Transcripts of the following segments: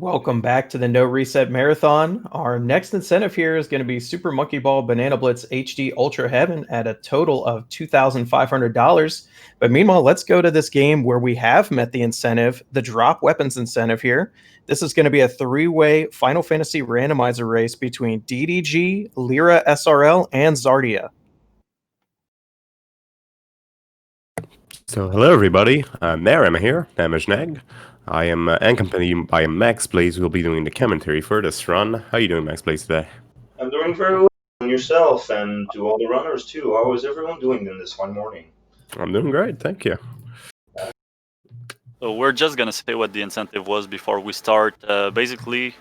Welcome back to the No Reset Marathon. Our next incentive here is going to be Super Monkey Ball Banana Blitz HD Ultra Heaven at a total of $2,500. But meanwhile, let's go to this game where we have met the incentive, the drop weapons incentive here. This is going to be a three-way Final Fantasy randomizer race between DDG, Lyra SRL, and Czardia. So hello everybody, I'm here, Nag. I am accompanied by Max Blaze, who will be doing the commentary for this run. How are you doing, Max Blaze, today? I'm doing very well. And yourself, and to all the runners too. How is everyone doing in this one morning? I'm doing great, thank you. So we're just gonna say what the incentive was before we start. Basically,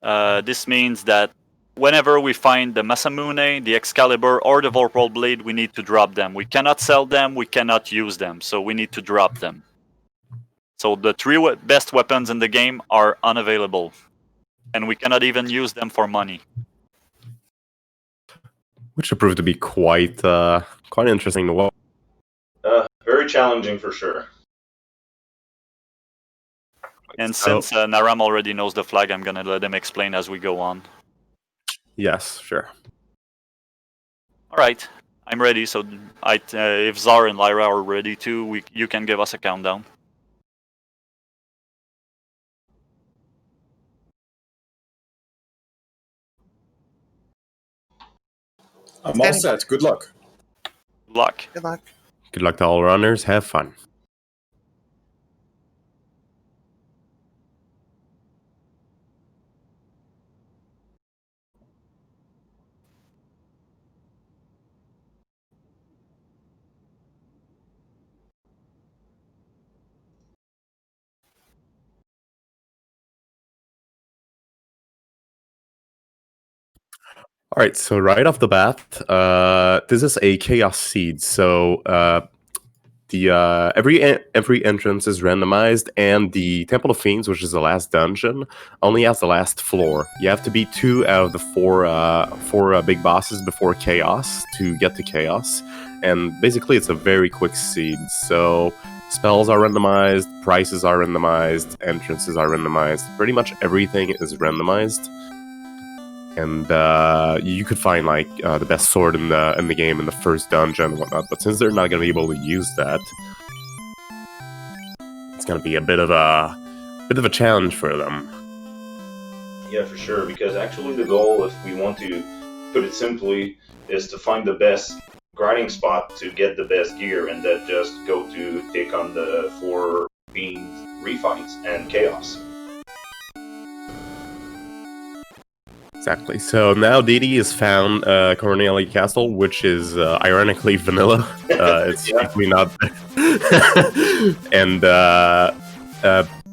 this means that whenever we find the Masamune, the Excalibur, or the Vorpal Blade, we need to drop them. We cannot sell them, we cannot use them, so we need to drop them. So the three best weapons in the game are unavailable, and we cannot even use them for money. Which will prove to be quite interesting to watch. Very challenging for sure. And since Naram already knows the flag, I'm gonna let him explain as we go on. Yes, sure. All right, I'm ready. So if Zar and Lyra are ready too, you can give us a countdown. I'm all set. Good luck. Good luck. Good luck. Good luck to all runners. Have fun. All right, so right off the bat, this is a Chaos Seed. So every entrance is randomized, and the Temple of Fiends, which is the last dungeon, only has the last floor. You have to beat 2 out of the four big bosses before Chaos to get to Chaos. And basically, it's a very quick seed. So spells are randomized, prices are randomized, entrances are randomized. Pretty much everything is randomized. And you could find like the best sword in the game in the first dungeon and whatnot. But since they're not going to be able to use that, it's going to be a bit of a challenge for them. Yeah, for sure. Because actually, the goal, if we want to put it simply, is to find the best grinding spot to get the best gear, and then just go to take on the 4 fiend refights and chaos. Exactly. So now Didi has found Cornelia Castle, which is ironically vanilla. It's definitely not. And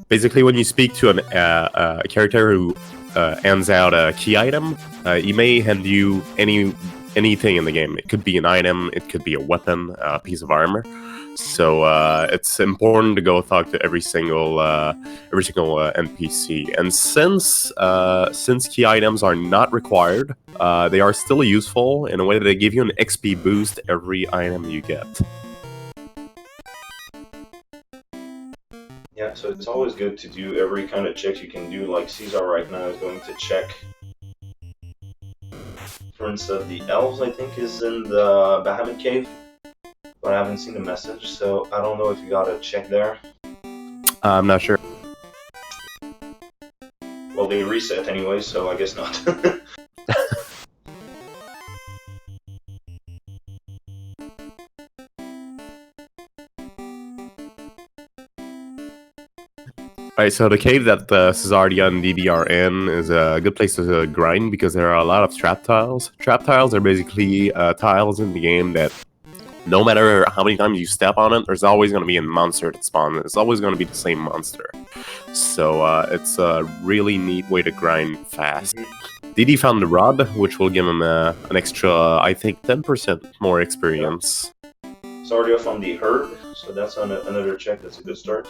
basically, when you speak to a character who hands out a key item, he may hand you anything in the game. It could be an item, it could be a weapon, a piece of armor. So it's important to go talk to every single NPC. And since key items are not required, they are still useful in a way that they give you an XP boost every item you get. Yeah, so it's always good to do every kind of check you can do. Like Caesar right now is going to check. For instance, the elves, I think, is in the Bahamut Cave. But I haven't seen the message, so I don't know if you got a check there. I'm not sure. Well, they reset anyway, so I guess not. Alright, so the cave that Czardia and DD are in is a good place to grind because there are a lot of trap tiles. Trap tiles are basically tiles in the game that no matter how many times you step on it, there's always going to be a monster that spawns. It's always going to be the same monster. So it's a really neat way to grind fast. DD found the rod, which will give him an extra, I think, 10% more experience. Czardia found the herb, so that's another check. That's a good start.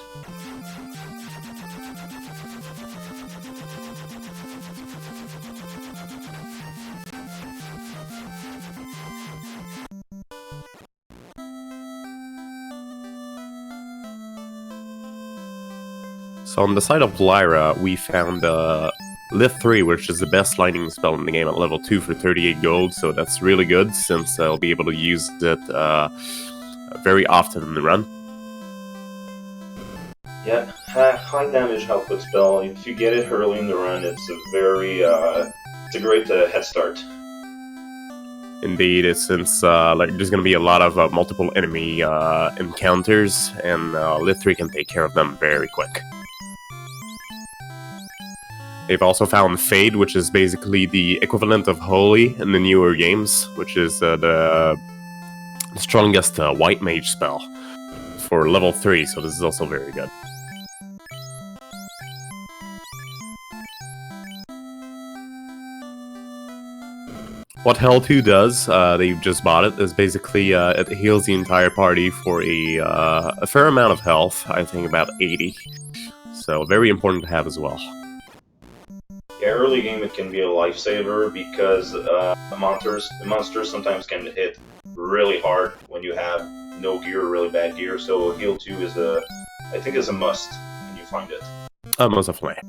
So on the side of Lyra, we found Lift 3, which is the best lightning spell in the game at level 2 for 38 gold, so that's really good since I'll be able to use it very often in the run. Yeah, high damage output spell. If you get it early in the run, it's a very it's a great head start. Indeed, since like there's going to be a lot of multiple enemy encounters, and Lift 3 can take care of them very quick. They've also found Fade, which is basically the equivalent of Holy in the newer games, which is the strongest white mage spell for level 3, so this is also very good. What Hell 2 does, they've just bought it, is basically it heals the entire party for a fair amount of health, I think about 80. So very important to have as well. Yeah, early game it can be a lifesaver because monsters sometimes can hit really hard when you have no gear or really bad gear. So heal 2 is I think is a must when you find it. Most definitely.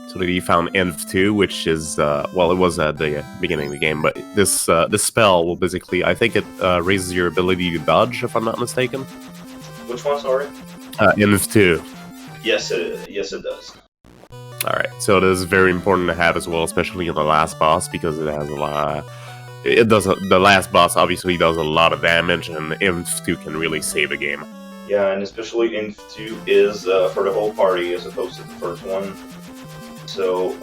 So he found Env 2, which is, well, it was at the beginning of the game, but this spell will basically, I think it raises your ability to dodge, if I'm not mistaken. Which one, sorry? Env 2. Yes, it does. Alright, so it is very important to have as well, especially in the last boss, because it has a lot... the last boss obviously does a lot of damage, and Env 2 can really save a game. Yeah, and especially Env 2 is for the whole party as opposed to the first one. So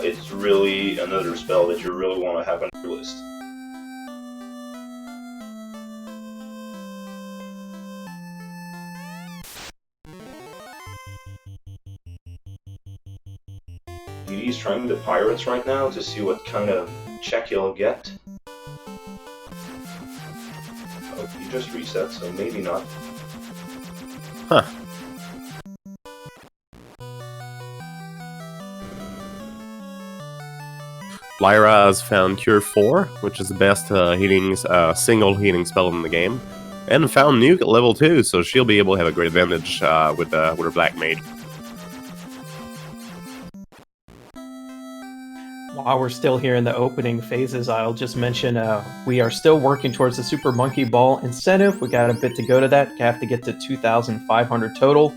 it's really another spell that you really want to have on your list. He's trying the pirates right now to see what kind of check he'll get. Oh, he just reset, so maybe not. Huh. Lyra has found Cure 4, which is the best single healing spell in the game, and found Nuke at level 2, so she'll be able to have a great advantage with her Black Mage. While we're still here in the opening phases, I'll just mention we are still working towards the Super Monkey Ball incentive. We got a bit to go to that. Have to get to 2,500 total.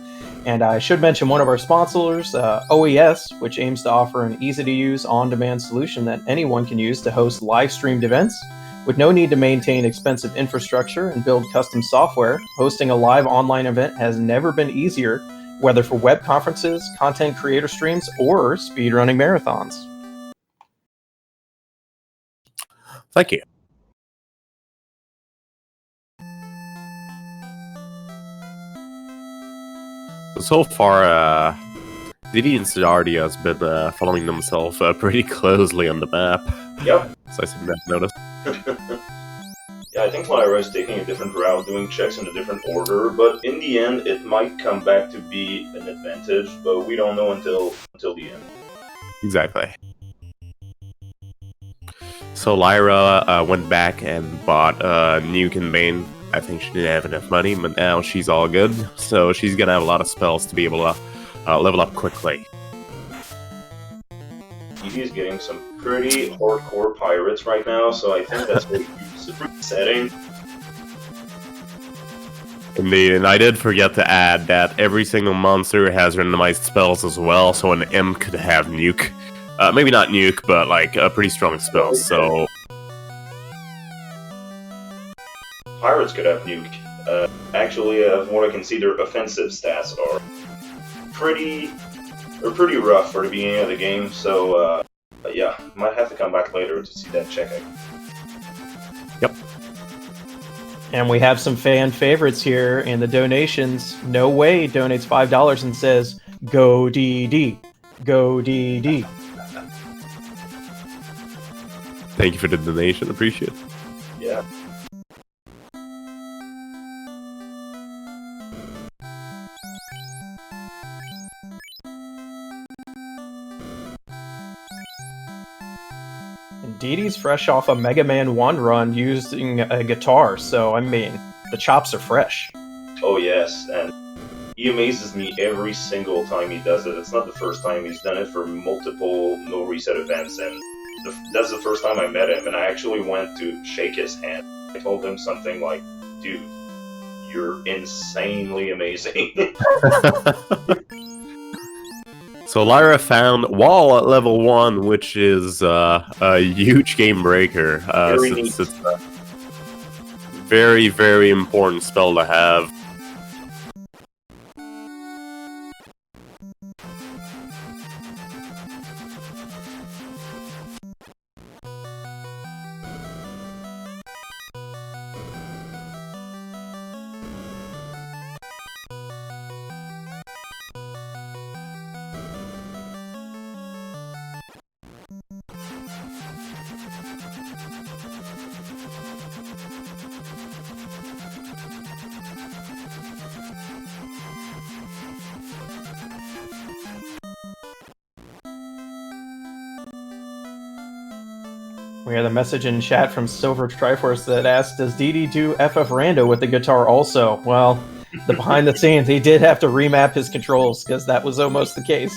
And I should mention one of our sponsors, OES, which aims to offer an easy-to-use, on-demand solution that anyone can use to host live-streamed events. With no need to maintain expensive infrastructure and build custom software, hosting a live online event has never been easier, whether for web conferences, content creator streams, or speedrunning marathons. Thank you. So far, Diddy and Czardia has been following themselves pretty closely on the map. Yep. So I seem to have noticed. Yeah, I think Lyra is taking a different route, doing checks in a different order, but in the end, it might come back to be an advantage, but we don't know until the end. Exactly. So Lyra went back and bought Nuke and Bane. I think she didn't have enough money, but now she's all good. So she's gonna have a lot of spells to be able to level up quickly. He's getting some pretty hardcore pirates right now, so I think that's really super setting. Indeed, and I did forget to add that every single monster has randomized spells as well, so an M could have Nuke. Maybe not Nuke, but like a pretty strong spell, so... Pirates could have Nuke. Actually, from what I can see, their offensive stats are pretty rough for the beginning of the game, so yeah, might have to come back later to see that check. Yep. And we have some fan favorites here in the donations. No Way donates $5 and says, "Go DD, go DD." Thank you for the donation, appreciate it. Yeah. Didi's fresh off a Mega Man 1 run using a guitar, so I mean, the chops are fresh. Oh yes, and he amazes me every single time he does it. It's not the first time he's done it for multiple No Reset events, and that's the first time I met him, and I actually went to shake his hand. I told him something like, dude, you're insanely amazing. So Lyra found Wall at level 1, which is a huge game breaker, Very since neat. it's a very, very important spell to have. We had a message in chat from Silver Triforce that asked, does Didi do FF Rando with the guitar also? Well, the behind the scenes, he did have to remap his controls, because that was almost the case.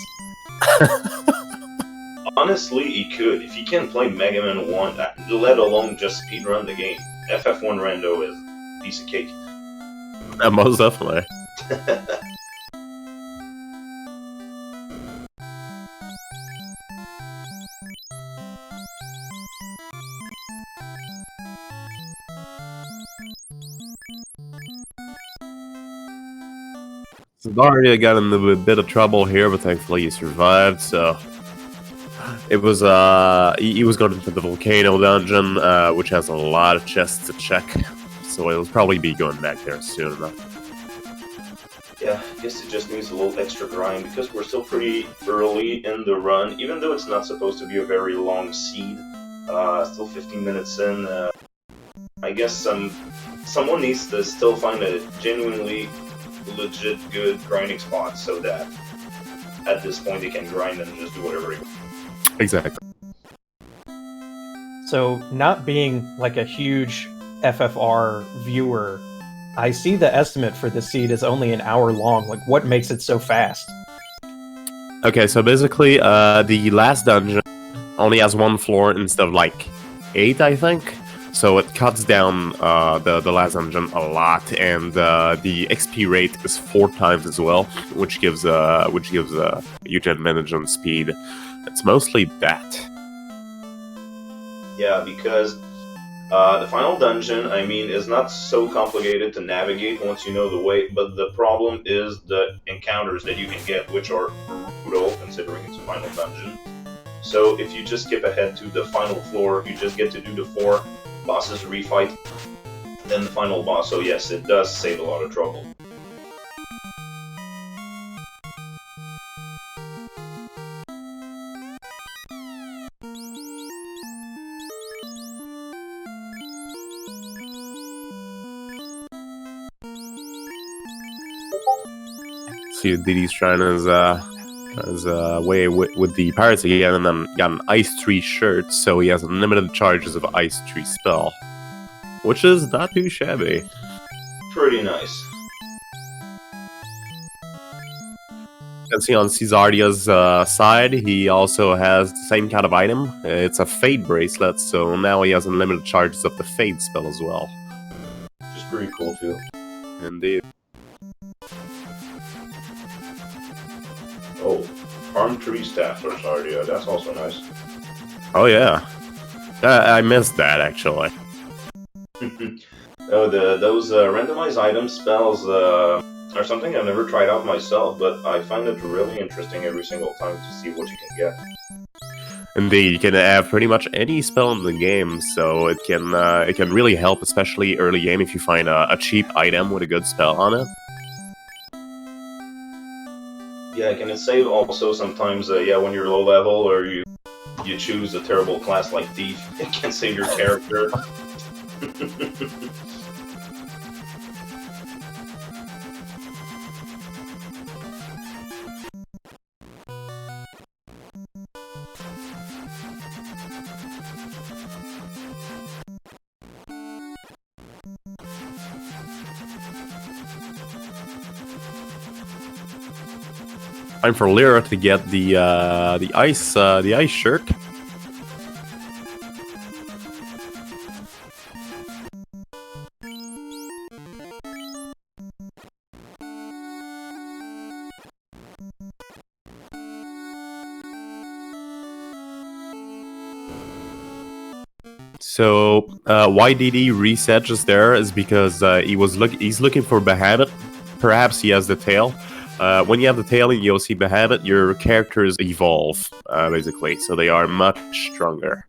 Honestly, he could. If he can play Mega Man 1, let alone just speedrun the game, FF1 Rando is a piece of cake. Most definitely. So Czardia got in a bit of trouble here, but thankfully he survived. So it was he was going into the volcano dungeon, which has a lot of chests to check. So he'll probably be going back there soon enough. Yeah, I guess it just needs a little extra grind because we're still pretty early in the run, even though it's not supposed to be a very long seed. Still 15 minutes in. I guess someone needs to still find a genuinely legit good grinding spot so that at this point they can grind and just do whatever they want. Exactly. So, not being like a huge FFR viewer, I see the estimate for this seed is only an hour long. Like, what makes it so fast? Okay, so basically, the last dungeon only has 1 floor instead of like 8, I think. So it cuts down the last dungeon a lot, and the XP rate is 4 times as well, which gives a huge advantage on speed. It's mostly that. Yeah, because the final dungeon, I mean, is not so complicated to navigate once you know the way, but the problem is the encounters that you can get, which are brutal considering it's a final dungeon. So if you just skip ahead to the final floor, you just get to do the 4 bosses refight, then the final boss. So yes, it does save a lot of trouble. See, Didi's trying his way with the pirates again, and then got an Ice Tree shirt, so he has unlimited charges of Ice Tree spell, which is not too shabby. Pretty nice. You can see on Czardia's side, he also has the same kind of item. It's a Fade bracelet, so now he has unlimited charges of the Fade spell as well. Which is pretty cool too. Indeed. Oh, Arm Tree Staff for Czardia, that's also nice. Oh yeah, I missed that actually. Oh, those randomized item spells are something I've never tried out myself, but I find it really interesting every single time to see what you can get. Indeed, you can have pretty much any spell in the game, so it can really help, especially early game if you find a cheap item with a good spell on it. Yeah, can it save also sometimes, yeah, when you're low level or you choose a terrible class like Thief, it can save your character. Time for Lyra to get the ice shirt. So why DD reset just there is because he's looking for Behemoth. Perhaps he has the tail. When you have the tail and you'll see Behemoth, your characters evolve, basically, so they are much stronger.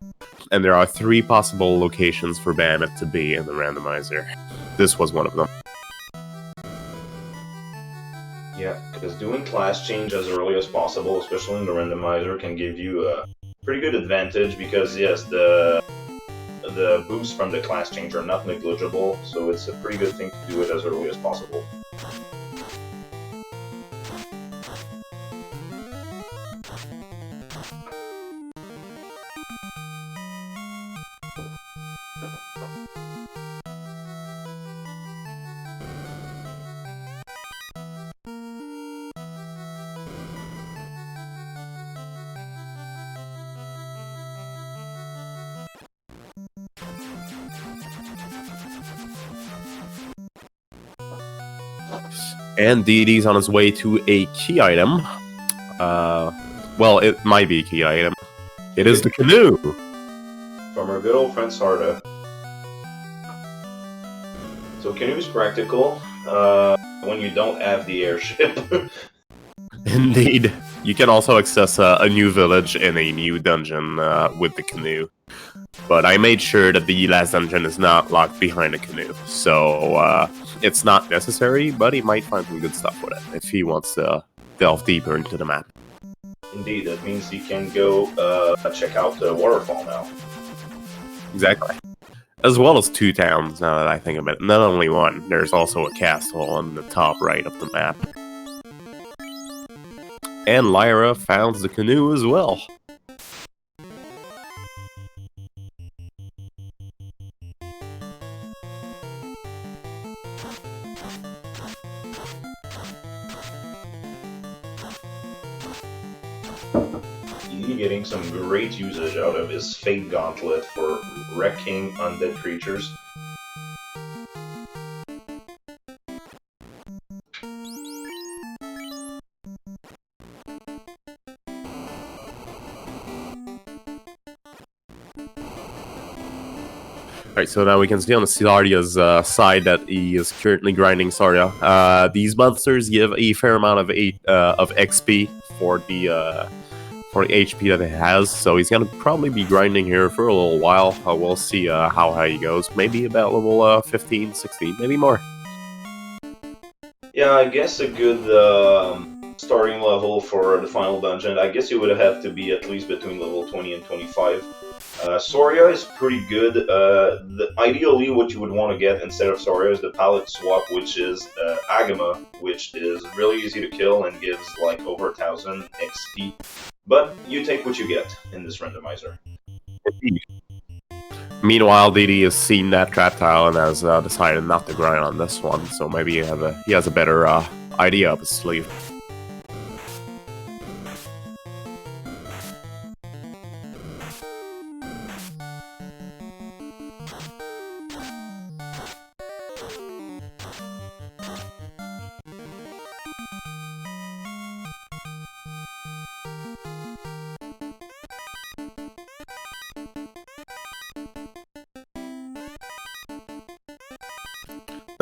And there are 3 possible locations for Behemoth to be in the randomizer. This was one of them. Yeah, because doing class change as early as possible, especially in the randomizer, can give you a pretty good advantage because, yes, the boosts from the class change are not negligible, so it's a pretty good thing to do it as early as possible. And DD's on his way to a key item. Well, it might be a key item. It is the canoe! From our good old friend Czardia. So canoe is practical when you don't have the airship. Indeed. You can also access a new village in a new dungeon with the canoe. But I made sure that the last dungeon is not locked behind a canoe. So it's not necessary, but he might find some good stuff with it if he wants to delve deeper into the map. Indeed, that means you can go check out the waterfall now. Exactly. As well as 2 towns, now that I think of it. Not only one, there's also a castle on the top right of the map. And Lyra found the canoe as well. He's getting some great usage out of his Fate Gauntlet for wrecking undead creatures. Alright, so now we can see on the Czardia's side that he is currently grinding Czardia. These monsters give a fair amount of XP for the HP that it has, so he's gonna probably be grinding here for a little while. We'll see how high he goes. Maybe about level 15, 16, maybe more. Yeah, I guess a good starting level for the final dungeon, I guess you would have to be at least between level 20 and 25. Soria is pretty good. Ideally, what you would want to get instead of Soria is the palette swap, which is Agama, which is really easy to kill and gives like over 1000 XP. But you take what you get in this randomizer. Meanwhile, DD has seen that trap tile and has decided not to grind on this one, so maybe he has a better idea up his sleeve.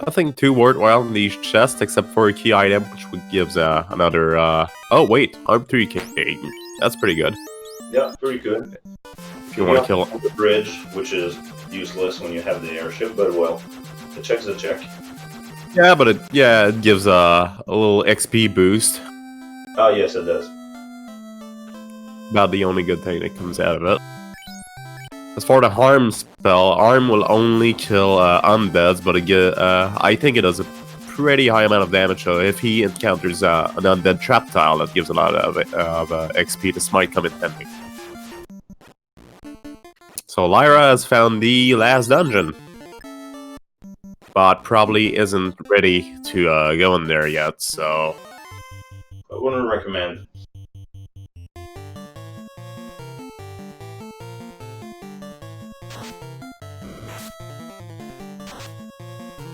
Nothing too worthwhile in these chests except for a key item, which gives another. Oh wait, arm 3k. That's pretty good. Yeah, pretty good. If you want to kill the bridge, which is useless when you have the airship, but well, the check's a check. Yeah, but it gives a little XP boost. Oh yes, it does. About the only good thing that comes out of it. As for the harm spell, Arm will only kill undeads, but I think it does a pretty high amount of damage. So if he encounters an undead trap tile that gives a lot of XP, this might come in handy. So Lyra has found the last dungeon, but probably isn't ready to go in there yet. So wouldn't recommend.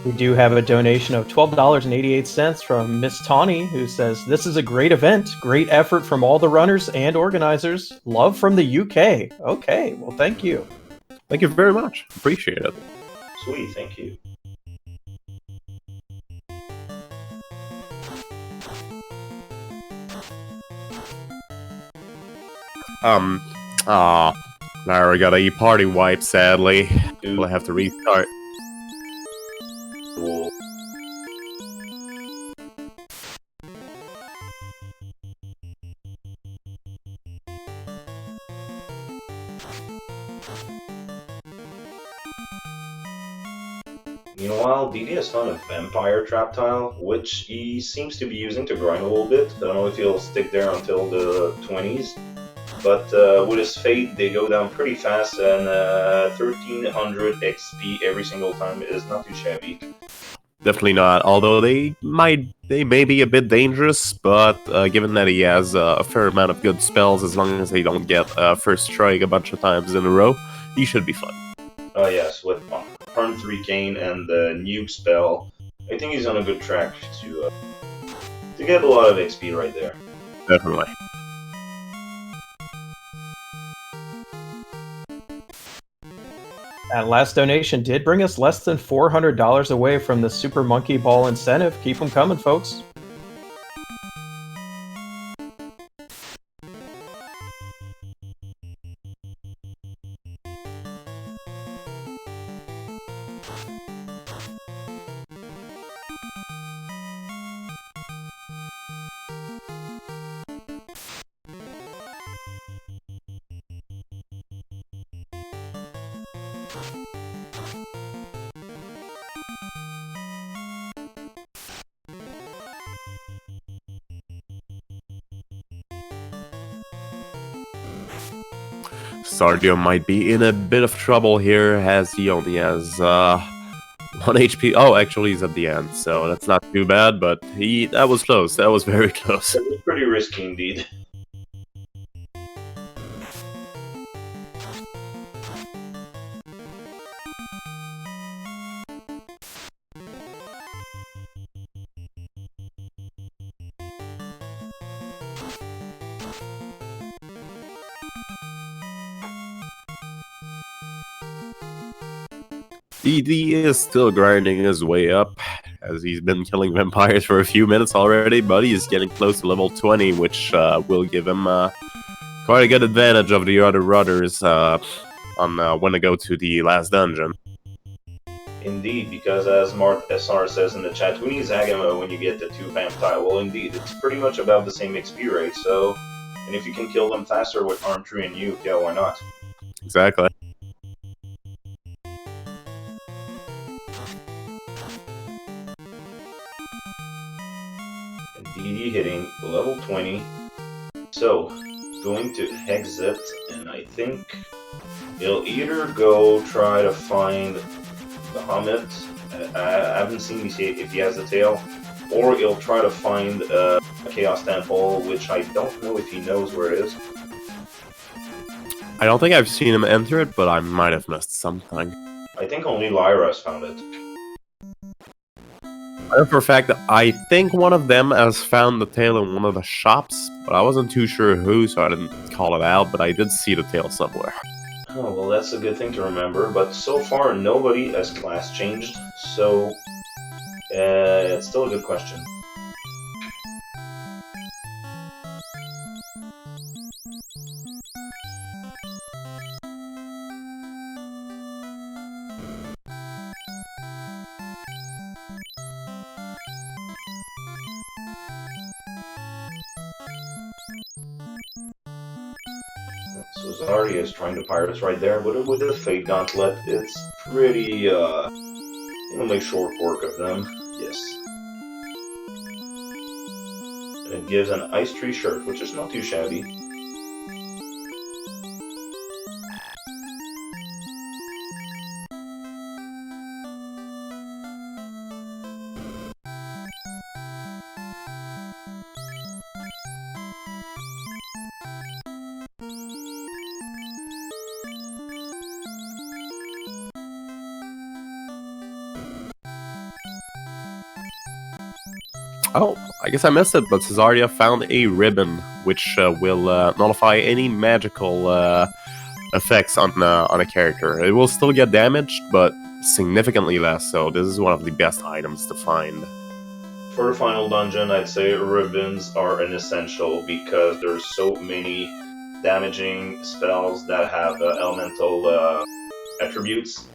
We do have a donation of $12.88 from Miss Tawny, who says, "This is a great event. Great effort from all the runners and organizers. Love from the UK." Okay, well, thank you. Thank you very much. Appreciate it. Sweet, thank you. Now we got a party wipe, sadly. Dude. We'll have to restart. Cool. Meanwhile, DD has found a vampire trap tile, which he seems to be using to grind a little bit. I don't know if he'll stick there until the 20s, but with his fate, they go down pretty fast, and 1300 XP every single time is not too shabby. Definitely not. Although they may be a bit dangerous, but given that he has a fair amount of good spells, as long as they don't get first strike a bunch of times in a row, he should be fun. Oh yes, with Harm 3 Cane and the nuke spell, I think he's on a good track to get a lot of XP right there. Definitely. That last donation did bring us less than $400 away from the Super Monkey Ball incentive. Keep them coming, folks. Czardia might be in a bit of trouble here, as he only has 1 HP. Oh, actually, he's at the end, so that's not too bad. But that was close. That was very close. It was pretty risky indeed. DD is still grinding his way up, as he's been killing vampires for a few minutes already, but he's getting close to level 20, which will give him quite a good advantage of the other runners on when to go to the last dungeon. Indeed, because as Mart SR says in the chat, who needs Agama when you get the 2 vamp tile? Well, indeed, it's pretty much about the same XP rate, so... And if you can kill them faster with Arm 3 and Nuke, yeah, why not? Exactly. DD hitting level 20. So, going to exit, and I think he'll either go try to find the Hamid. I haven't seen if he has the tail, or he'll try to find a Chaos Temple, which I don't know if he knows where it is. I don't think I've seen him enter it, but I might have missed something. I think only Lyra's found it. I know for a fact that I think one of them has found the tail in one of the shops, but I wasn't too sure who, so I didn't call it out, but I did see the tail somewhere. Oh, well, that's a good thing to remember, but so far nobody has class changed, so it's still a good question. So Czardia is trying to Pirates right there, but with the Fate Gauntlet, it's pretty, make short work of them. Yes. And it gives an Ice Tree shirt, which is not too shabby. Oh, I guess I missed it, but Czardia found a ribbon, which will nullify any magical effects on a character. It will still get damaged, but significantly less, so this is one of the best items to find. For the final dungeon, I'd say ribbons are an essential because there's so many damaging spells that have elemental attributes.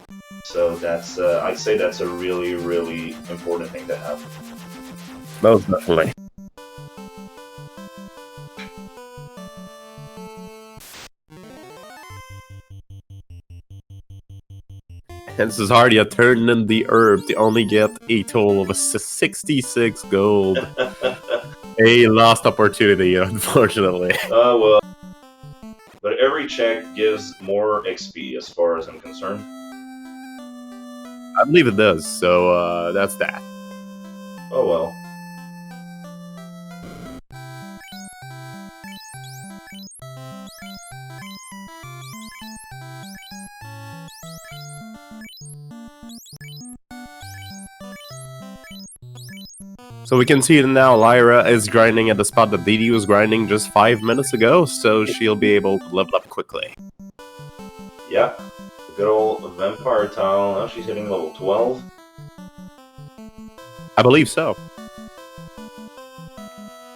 So that's I'd say that's a really, really important thing to have. Most definitely. And Czardia turned in the herb to only get a total of 66 gold. A lost opportunity, unfortunately. Well. But every check gives more XP as far as I'm concerned. I believe it does, so that's that. Oh well. So we can see that now Lyra is grinding at the spot that Didi was grinding just 5 minutes ago, so she'll be able to level up quickly. Yeah. Good old Vampire Tile. Now she's hitting level 12. I believe so.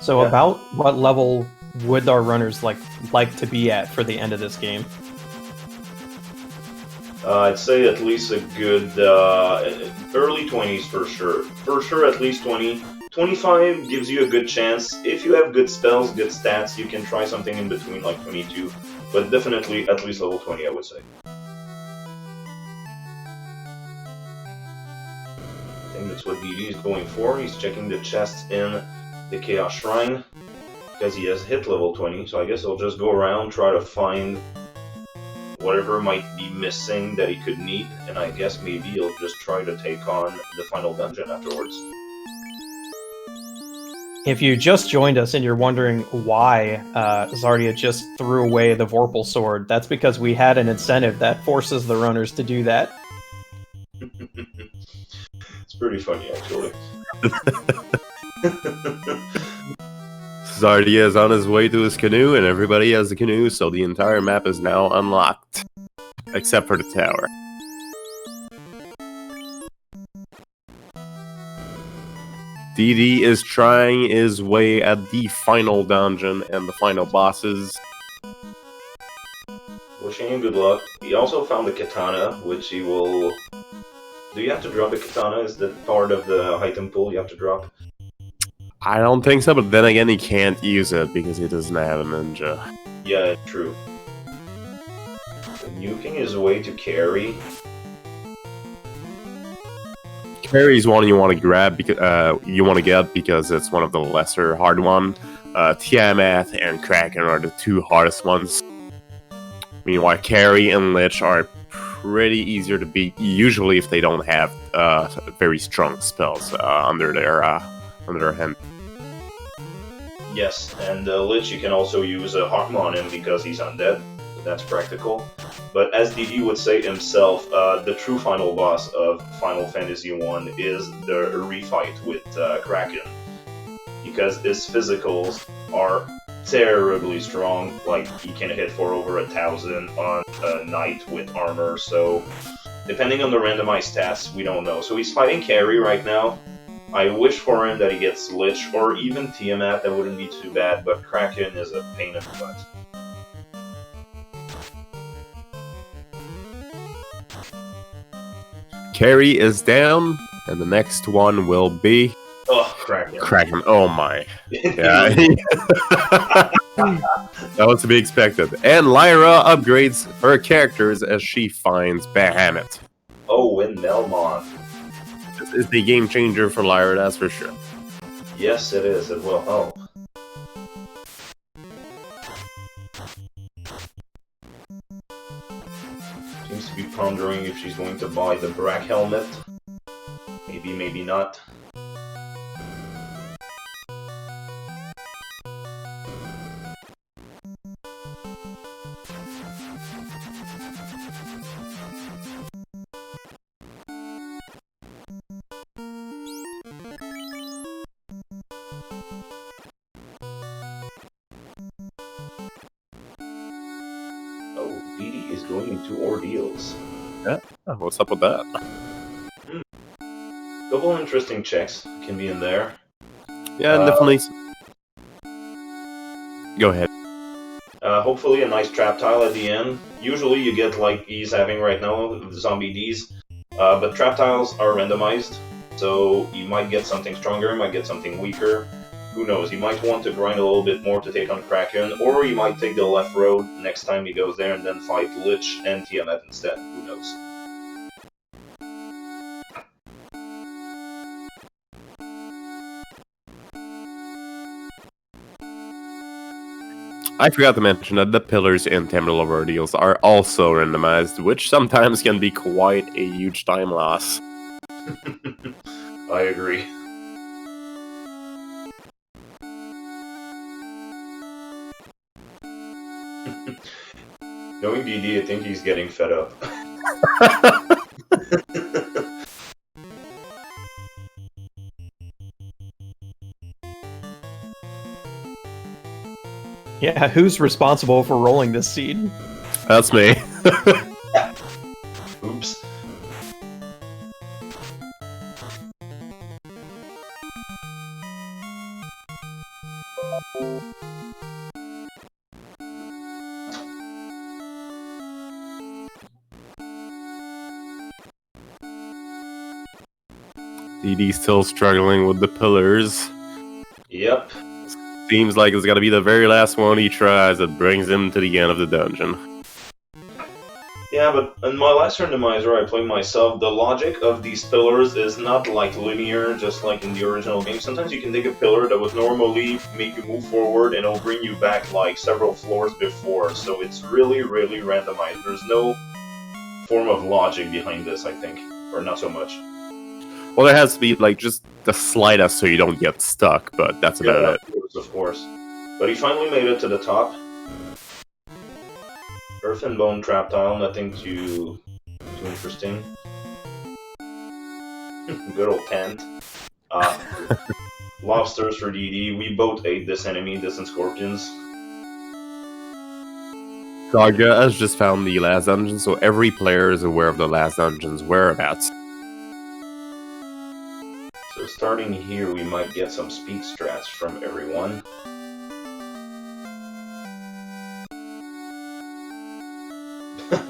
So Yeah. about what level would our runners like to be at for the end of this game? I'd say at least a good early 20s for sure. For sure, at least 20. 25 gives you a good chance. If you have good spells, good stats, you can try something in between, like 22. But definitely at least level 20, I would say. I think that's what DD is going for. He's checking the chests in the Chaos Shrine. Because he has hit level 20, so I guess he'll just go around, try to find whatever might be missing that he could need, and I guess maybe he'll just try to take on the final dungeon afterwards. If you just joined us and you're wondering why Czardia just threw away the Vorpal sword, that's because we had an incentive that forces the runners to do that. It's pretty funny, actually. Czardia is on his way to his canoe, and everybody has a canoe, so the entire map is now unlocked. Except for the tower. DD is trying his way at the final dungeon and the final bosses. Wishing him good luck. He also found the katana, which he will... Do you have to drop a katana? Is that part of the item pool you have to drop? I don't think so, but then again, he can't use it because he doesn't have a ninja. Yeah, true. Nuking his way to carry. Carry is one you want to grab because get because it's one of the lesser hard one. Tiamat and Kraken are the two hardest ones. Meanwhile, Carry and Lich are pretty easier to beat, usually if they don't have very strong spells under their hand. Yes, and Lich you can also use a Harm on him because he's undead. That's practical. But as DD would say himself, the true final boss of Final Fantasy I is the refight with Kraken. Because his physicals are terribly strong. Like, he can hit for over 1,000 on a knight with armor, so depending on the randomized stats, we don't know. So he's fighting Carry right now. I wish for him that he gets Lich, or even Tiamat, that wouldn't be too bad, but Kraken is a pain in the butt. Carry is down, and the next one will be... Oh, Kraken. Kraken, oh my. Yeah. That was to be expected. And Lyra upgrades her characters as she finds Bahamut. Oh, and Melmoth. This is the game changer for Lyra, that's for sure. Yes, it is. It will help. Seems to be pondering if she's going to buy the Brack helmet. Maybe, maybe not. going into ordeals. What's up with that? Couple interesting checks can be in there. Yeah, definitely. Go ahead. Hopefully a nice trap tile at the end. Usually you get like he's having right now, zombie Ds. But trap tiles are randomized, so you might get something stronger, you might get something weaker. Who knows, you might want to grind a little bit more to take on Kraken, or you might take the left road next time he goes there and then fight Lich and TMF instead. Who knows? I forgot to mention that the pillars in Temple of Ordeals are also randomized, which sometimes can be quite a huge time loss. I agree. Knowing DD, I think he's getting fed up. Yeah, who's responsible for rolling this seed? That's me. Oops. DD's still struggling with the pillars. Yep. Seems like it's gotta be the very last one he tries that brings him to the end of the dungeon. Yeah, but in my last randomizer I played myself, the logic of these pillars is not like linear, just like in the original game. Sometimes you can take a pillar that would normally make you move forward and it'll bring you back like several floors before, so it's really, really randomized. There's no form of logic behind this, I think. Or not so much. Well, there has to be like just the slightest so you don't get stuck, but that's about it. Of course. But he finally made it to the top. Earth and Bone trap tile, nothing too interesting. Good old tent. Lobsters for DD. We both ate this enemy, this and scorpions. Czardia has just found the last dungeon, so every player is aware of the last dungeon's whereabouts. So starting here, we might get some speed strats from everyone.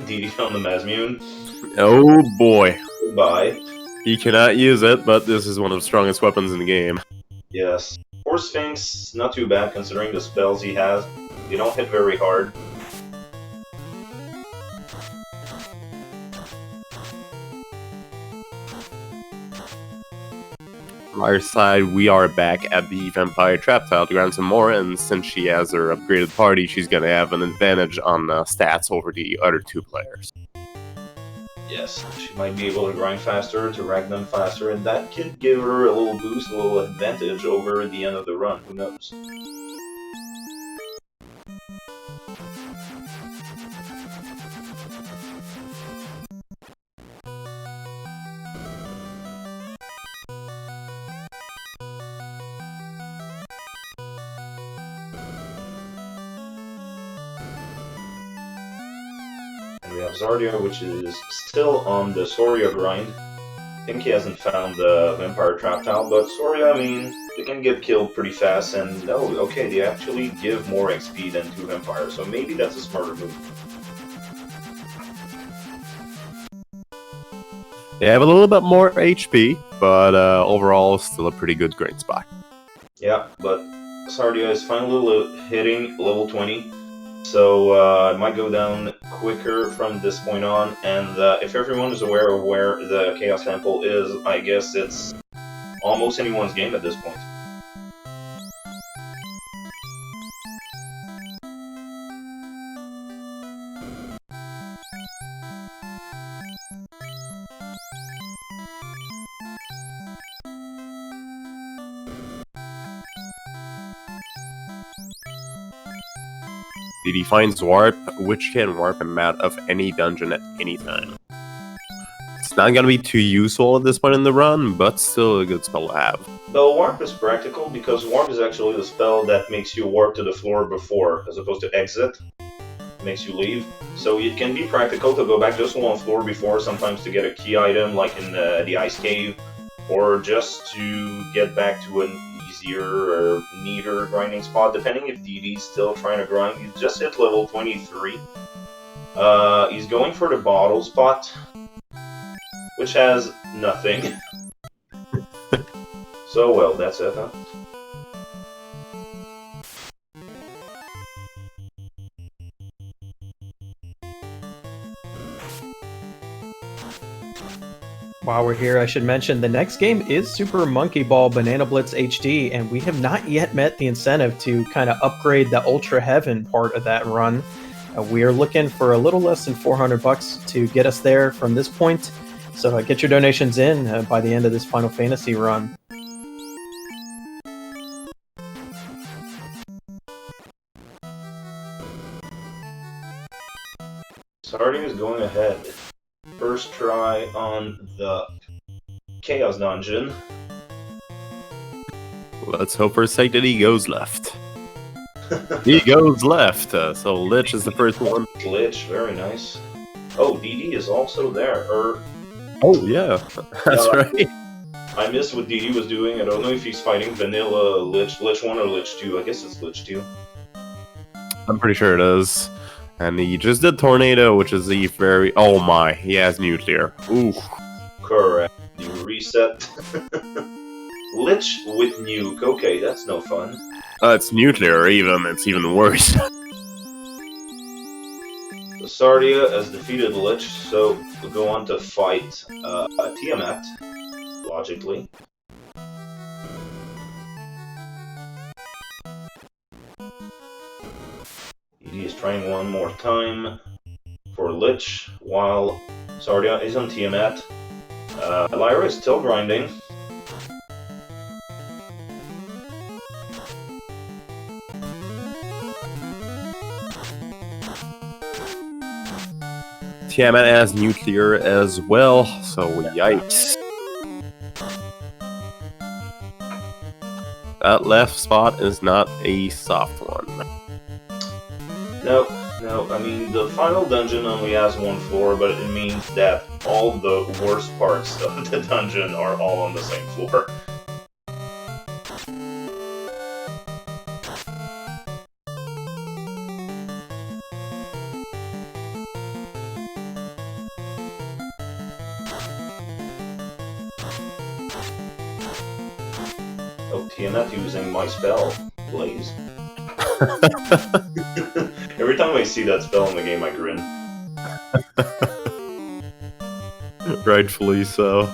DD on the Mazmune. Oh boy. Goodbye. He cannot use it, but this is one of the strongest weapons in the game. Yes. Force Sphinx, not too bad considering the spells he has. They don't hit very hard. On our side, we are back at the Vampire Trap Tile to grind some more, and since she has her upgraded party, she's gonna have an advantage on stats over the other two players. Yes, she might be able to grind faster, to rack them faster, and that could give her a little boost, a little advantage over the end of the run, who knows. And we have Czardia, which is still on the Soria grind. I think he hasn't found the Vampire Trap Tile, but Soria, I mean, they can get killed pretty fast, and oh, okay, they actually give more XP than two Vampires, so maybe that's a smarter move. They have a little bit more HP, but overall, still a pretty good grind spot. Yeah, but Czardia is finally hitting level 20, so it might go down quicker from this point on, and if everyone is aware of where the Chaos Temple is, I guess it's almost anyone's game at this point. DD finds Warp, which can warp him out of any dungeon at any time. It's not gonna be too useful at this point in the run, but still a good spell to have. Though Warp is practical, because Warp is actually the spell that makes you warp to the floor before, as opposed to exit. makes you leave. So it can be practical to go back just one floor before, sometimes to get a key item like in the ice cave, or just to get back to an easier or neater grinding spot, depending if DD's still trying to grind. He's just hit level 23. He's going for the bottle spot, which has nothing. So, well, that's it, huh? While we're here, I should mention the next game is Super Monkey Ball Banana Blitz HD, and we have not yet met the incentive to kind of upgrade the Ultra Heaven part of that run. We are looking for a little less than $400 to get us there from this point, so get your donations in by the end of this Final Fantasy run. Czardia is going ahead. First try on the Chaos Dungeon. Let's hope for a sec that he goes left. He goes left, so Lich is the first one. Lich, very nice. Oh, DD is also there. Oh, yeah, that's right. I missed what DD was doing. I don't know if he's fighting vanilla Lich 1 or Lich 2. I guess it's Lich 2. I'm pretty sure it is. And he just did Tornado, which is a very... Oh my, he has Nuclear. Ooh. Correct. You reset. Lich with Nuke. Okay, that's no fun. It's Nuclear even. It's even worse. Czardia has defeated Lich, so we'll go on to fight Tiamat, logically. He is trying one more time for Lich, while Czardia is on Tiamat. Lyra is still grinding. Tiamat has Nuclear as well, so yikes. That left spot is not a soft one. No, I mean, the final dungeon only has one floor, but it means that all the worst parts of the dungeon are all on the same floor. Oh, Tiamat using my spell, Blaze. Every time I see that spell in the game, I grin. Rightfully so.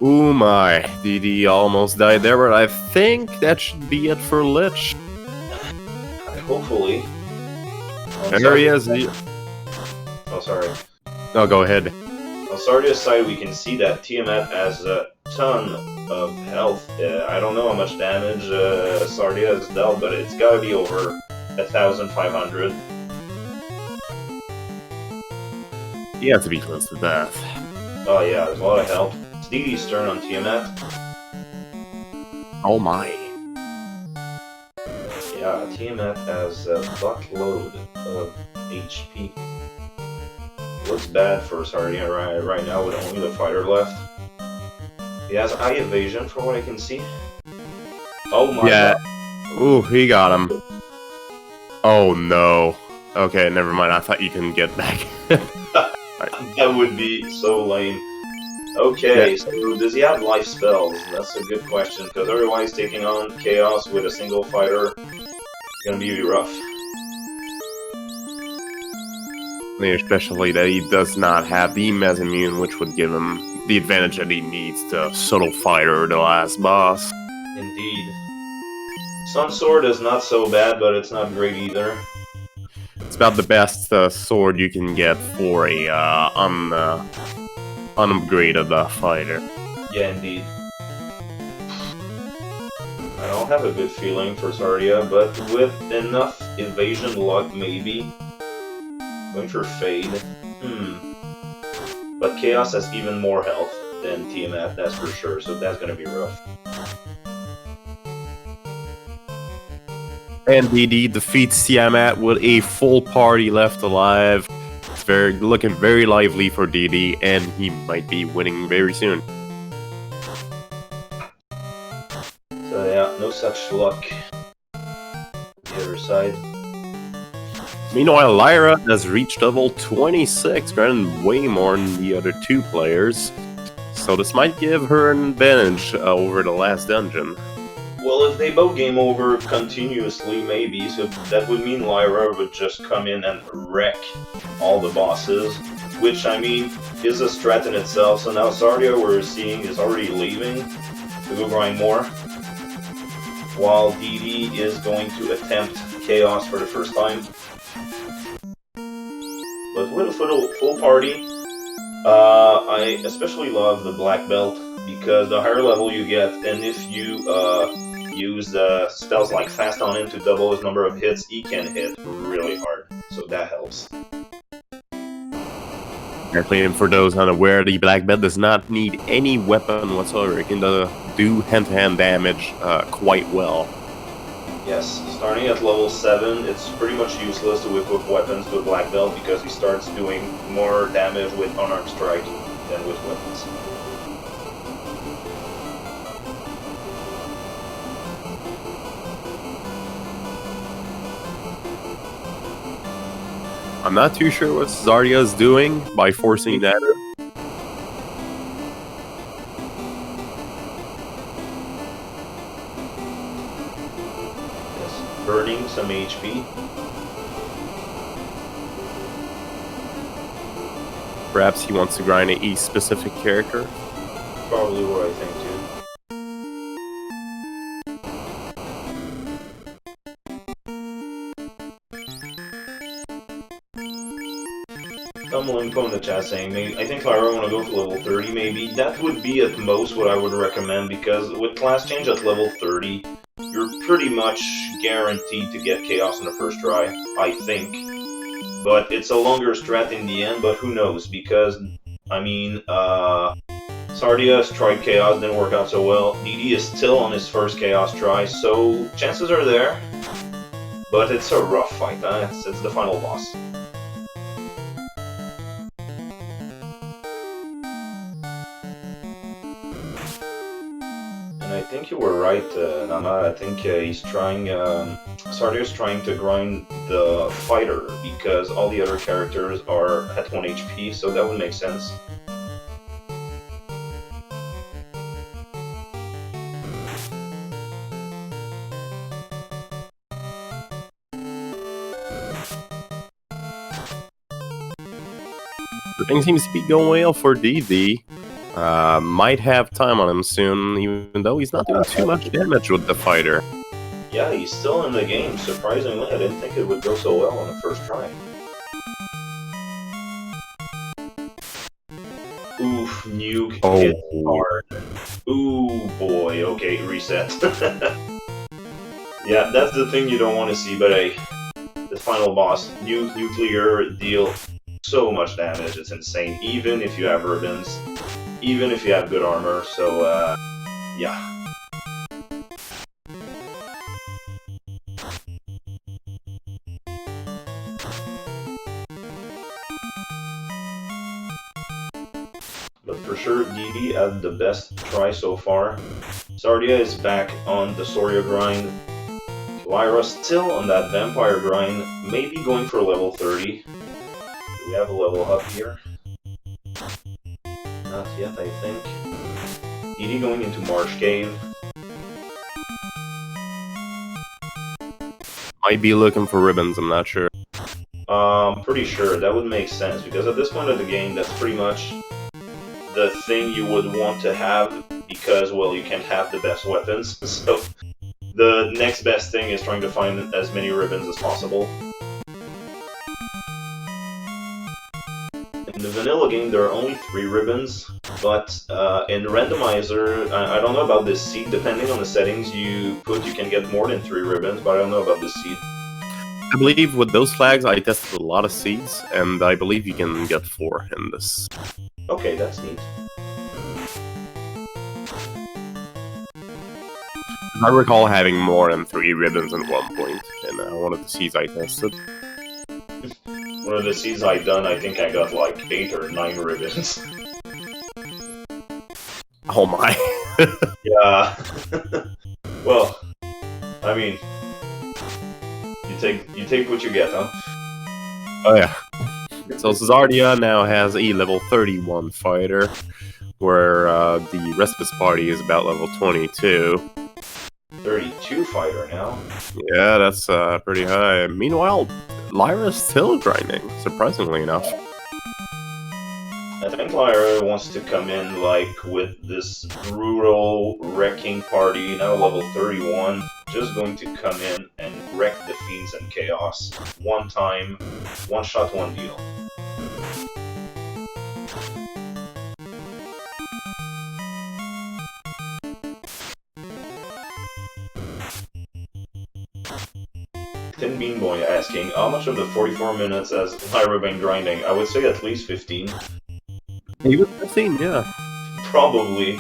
Ooh my, DD almost died there, but I think that should be it for Lich. Hopefully. There he is. Oh, sorry. No, go ahead. On Czardia's side, we can see that Tiamat has a ton of health. I don't know how much damage Czardia has dealt, but it's gotta be over 1,500. He has to be close to death. Oh yeah, there's a lot of health. It's DD's turn on Tiamat. Oh my. Yeah, Tiamat has a buttload of HP. Looks bad for Czardia right now with only the fighter left. He has eye evasion from what I can see. Oh my god. Ooh, he got him. Oh no. Okay, never mind. I thought you can get back. That would be so lame. Okay, so does he have life spells? That's a good question, because otherwise taking on Chaos with a single fighter is gonna be rough. Especially that he does not have the Mesamune, which would give him the advantage that he needs to Subtle Fighter the last boss. Indeed. Sun Sword is not so bad, but it's not great either. It's about the best sword you can get for a unupgraded fighter. Yeah, indeed. I don't have a good feeling for Czardia, but with enough evasion luck, maybe. Going for Fade. But Chaos has even more health than Tiamat, that's for sure, so that's gonna be rough. And DD defeats Tiamat with a full party left alive. It's looking very lively for DD, and he might be winning very soon. So yeah, no such luck. The other side. Meanwhile, Lyra has reached level 26, grinding way more than the other two players. So this might give her an advantage over the last dungeon. Well, if they both game over continuously, maybe, so that would mean Lyra would just come in and wreck all the bosses, which, I mean, is a strat in itself. So now Czardia, we're seeing, is already leaving to go grind more, while DD is going to attempt Chaos for the first time. But with a full party, I especially love the black belt, because the higher level you get, and if you use spells like Fast on him to double his number of hits, he can hit really hard, so that helps. Apparently, and for those unaware, the black belt does not need any weapon whatsoever. It can do hand-to-hand damage quite well. Yes, starting at level 7, it's pretty much useless to equip weapons to a black belt because he starts doing more damage with unarmed strike than with weapons. I'm not too sure what Czardia is doing by forcing that. Yes, burning some HP. Perhaps he wants to grind a specific character. Probably what I think too. Info in the chat saying, I think Lyra want to go for level 30 maybe. That would be at most what I would recommend, because with class change at level 30, you're pretty much guaranteed to get Chaos on the first try, I think. But it's a longer strat in the end, but who knows, because, I mean, Czardia tried Chaos, didn't work out so well. DD is still on his first Chaos try, so chances are there. But it's a rough fight, huh? It's the final boss. I think you were right, Nana. I think he's trying, Czardia's trying to grind the fighter, because all the other characters are at 1 HP, so that would make sense. Everything seems to be going well for DD. Might have time on him soon, even though he's not doing too much damage with the fighter. Yeah, he's still in the game, surprisingly. I didn't think it would go so well on the first try. Oof, nuke hit hard. Ooh, boy, okay, reset. Yeah, that's the thing you don't want to see, but hey, the final boss, nuclear, deal so much damage, it's insane, even if you have ribbons. Even if you have good armor, so, yeah. But for sure, DD had the best try so far. Czardia is back on the Soria grind. Lyra still on that vampire grind, maybe going for level 30. Do we have a level up here? Not yet, I think. DD going into Marsh Cave. Might be looking for ribbons, I'm not sure. Pretty sure that would make sense, because at this point of the game, that's pretty much the thing you would want to have, because, well, you can't have the best weapons, so the next best thing is trying to find as many ribbons as possible. In the vanilla game, there are only 3 ribbons, but in randomizer, I don't know about this seed. Depending on the settings you put, you can get more than 3 ribbons, but I don't know about this seed. I believe with those flags, I tested a lot of seeds, and I believe you can get 4 in this. Okay, that's neat. I recall having more than 3 ribbons at one point, and one of the seeds I tested. One of the seeds I done, I think I got like 8 or 9 ribbons. Oh my. Yeah. Well, I mean, you take what you get, huh? Oh yeah. So Czardia now has a level 31 fighter, where the rest of his party is about level 22. 32 fighter now. Yeah, that's pretty high. Meanwhile, Lyra's still grinding, surprisingly enough. I think Lyra wants to come in like with this brutal wrecking party, now level 31, just going to come in and wreck the Fiends and Chaos. One time, one shot, one deal. Tin Bean Boy asking, how much of the 44 minutes has Lyra been grinding? I would say at least 15. Even 15, yeah. Probably.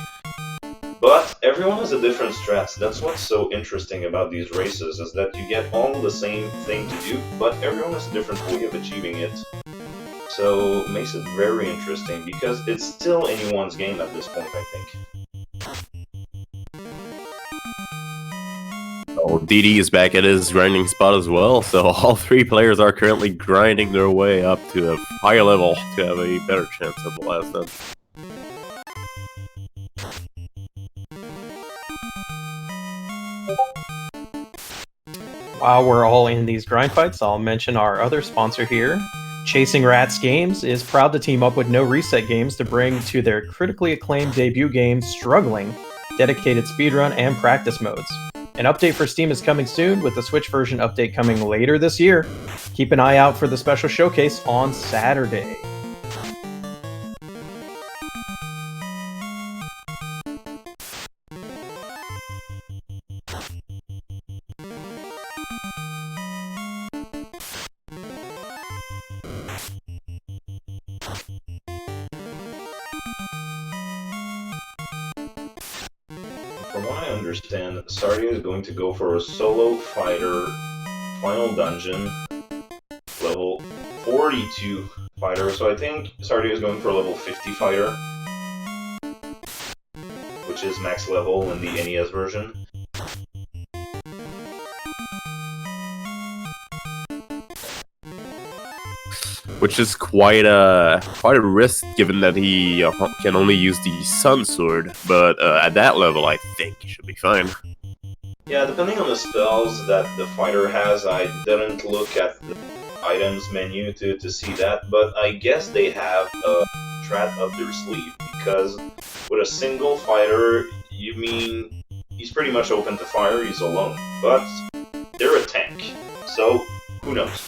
But everyone has a different strat. That's what's so interesting about these races, is that you get all the same thing to do, but everyone has a different way of achieving it. So, makes it very interesting, because it's still anyone's game at this point, I think. Oh, DD is back at his grinding spot as well, so all 3 players are currently grinding their way up to a higher level to have a better chance at the last end. While we're all in these grind fights, I'll mention our other sponsor here. Chasing Rats Games is proud to team up with NoReset Games to bring to their critically acclaimed debut game, Struggling, dedicated speedrun and practice modes. An update for Steam is coming soon, with the Switch version update coming later this year. Keep an eye out for the special showcase on Saturday. From what I understand, Czardia is going to go for a solo fighter final dungeon, level 42 fighter, so I think Czardia is going for a level 50 fighter, which is max level in the NES version. Which is quite a risk, given that he can only use the Sun Sword, but at that level I think he should be fine. Yeah, depending on the spells that the fighter has, I didn't look at the items menu to see that, but I guess they have a strat up their sleeve, because with a single fighter, you mean he's pretty much open to fire, he's alone, but they're a tank, so who knows?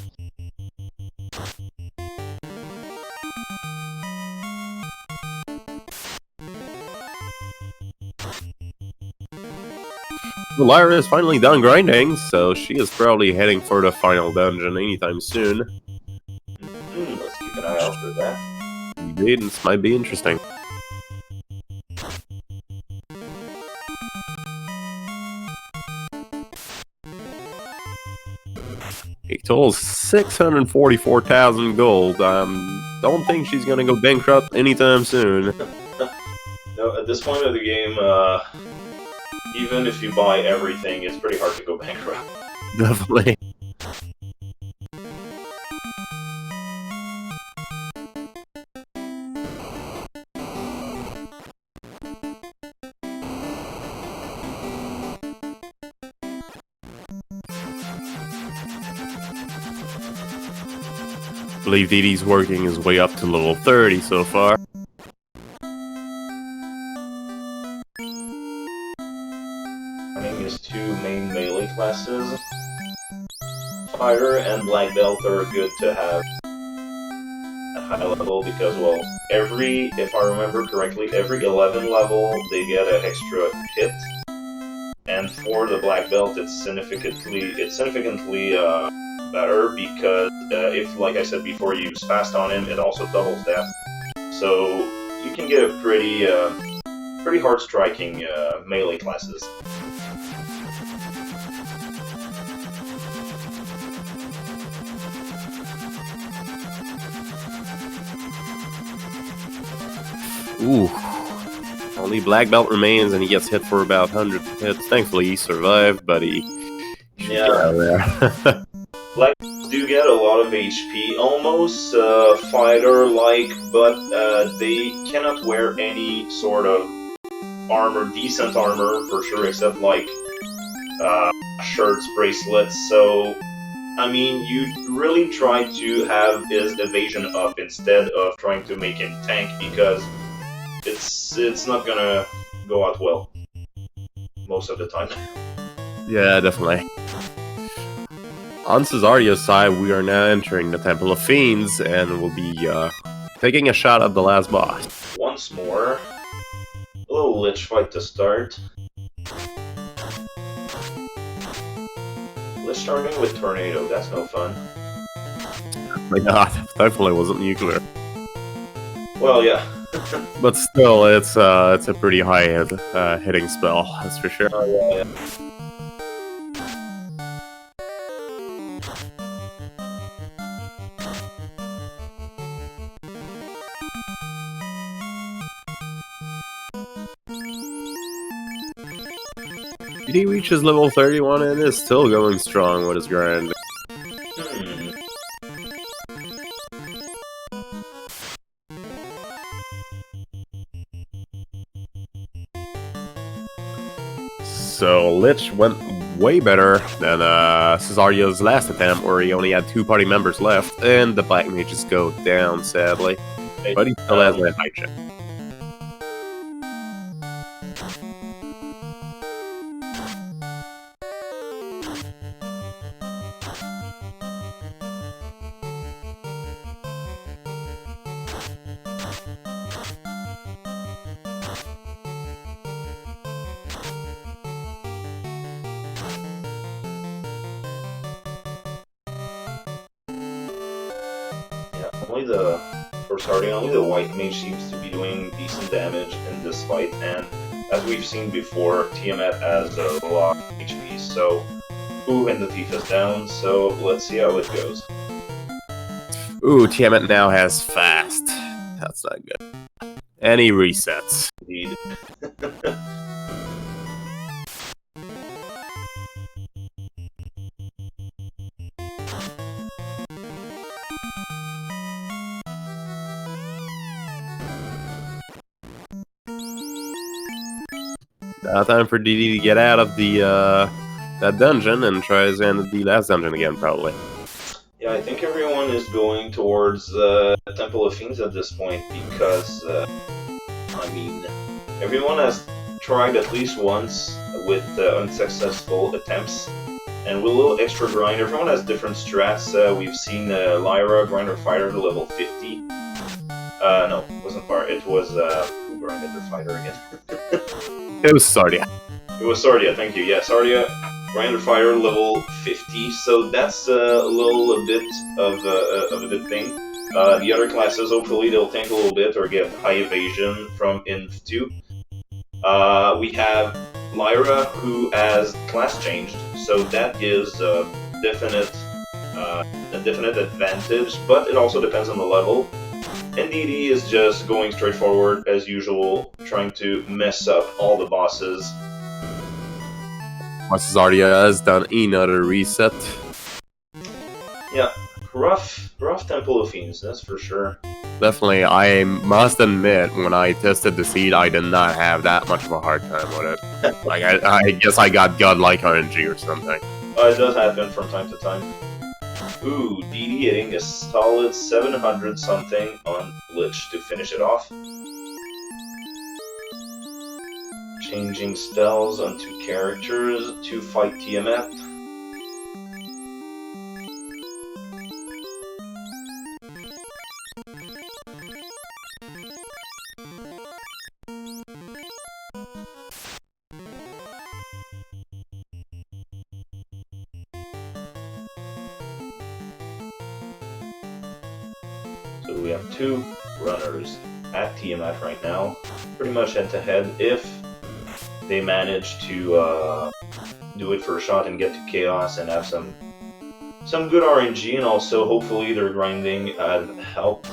Lyra is finally done grinding, so she is probably heading for the final dungeon anytime soon. Let's keep an eye out for that. Indeed, this might be interesting. A total of 644,000 gold. Don't think she's gonna go bankrupt anytime soon. No, at this point of the game, even if you buy everything, it's pretty hard to go bankrupt. Definitely. I believe DD's working his way up to level 30 so far. Running his 2 main melee classes. Fighter and Black Belt are good to have at high level because, well, if I remember correctly, every 11 level they get an extra hit. And for the Black Belt, it's significantly better because if, like I said before, you use fast on him, it also doubles that. So you can get a pretty hard striking melee classes. Ooh. Only black belt remains and he gets hit for about 100 hits. Thankfully he survived, but he should get out of there. Black do get a lot of HP, almost fighter-like, but they cannot wear any sort of armor, decent armor for sure, except like shirts, bracelets. So, I mean, you really try to have his evasion up instead of trying to make him tank, because it's not gonna go out well most of the time. Yeah, definitely. On Czardia's side, we are now entering the Temple of Fiends, and we'll be taking a shot at the last boss. Once more, a little Lich fight to start. Lich starting with Tornado, that's no fun. My god, thankfully it wasn't nuclear. Well, yeah. But still, it's a pretty high hitting spell, that's for sure. Yeah. He reaches level 31 and is still going strong with his grind. So Lich went way better than Czardia's last attempt, where he only had 2 party members left, and the black mages go down, sadly. But he still has that high check. For Czardia, only the white mage seems to be doing decent damage in this fight, and as we've seen before, Tiamat has a lot of HP, so ooh, and the thief is down, so let's see how it goes. Ooh, Tiamat now has fast. That's not good. And he resets. Indeed. Now time for DD to get out of the that dungeon and tries in the last dungeon again, probably. Yeah, I think everyone is going towards Temple of Fiends at this point, because, I mean, everyone has tried at least once with unsuccessful attempts, and with a little extra grind. Everyone has different strats. We've seen Lyra grind her fighter to level 50. No, it wasn't far. It was, who grinded her fighter again? It was Czardia. It was Czardia, thank you. Yeah, Czardia grinded fighter level 50, so that's a little bit of a good thing. The other classes, hopefully, they'll tank a little bit or get high evasion from Inv 2. We have Lyra, who has class changed, so that gives a definite advantage, but it also depends on the level. NDD is just going straight forward as usual, trying to mess up all the bosses. Czardia has done another reset. Yeah, rough Temple of Fiends, that's for sure. Definitely, I must admit, when I tested the seed, I did not have that much of a hard time with it. Like, I guess I got godlike RNG or something. It does happen from time to time. Ooh, DD hitting a solid 700 something on Lich to finish it off. Changing spells on 2 characters to fight Tiamat. So we have 2 runners at Tiamat right now, pretty much head to head. If they manage to do it for a shot and get to Chaos and have some good RNG, and also hopefully their grinding help.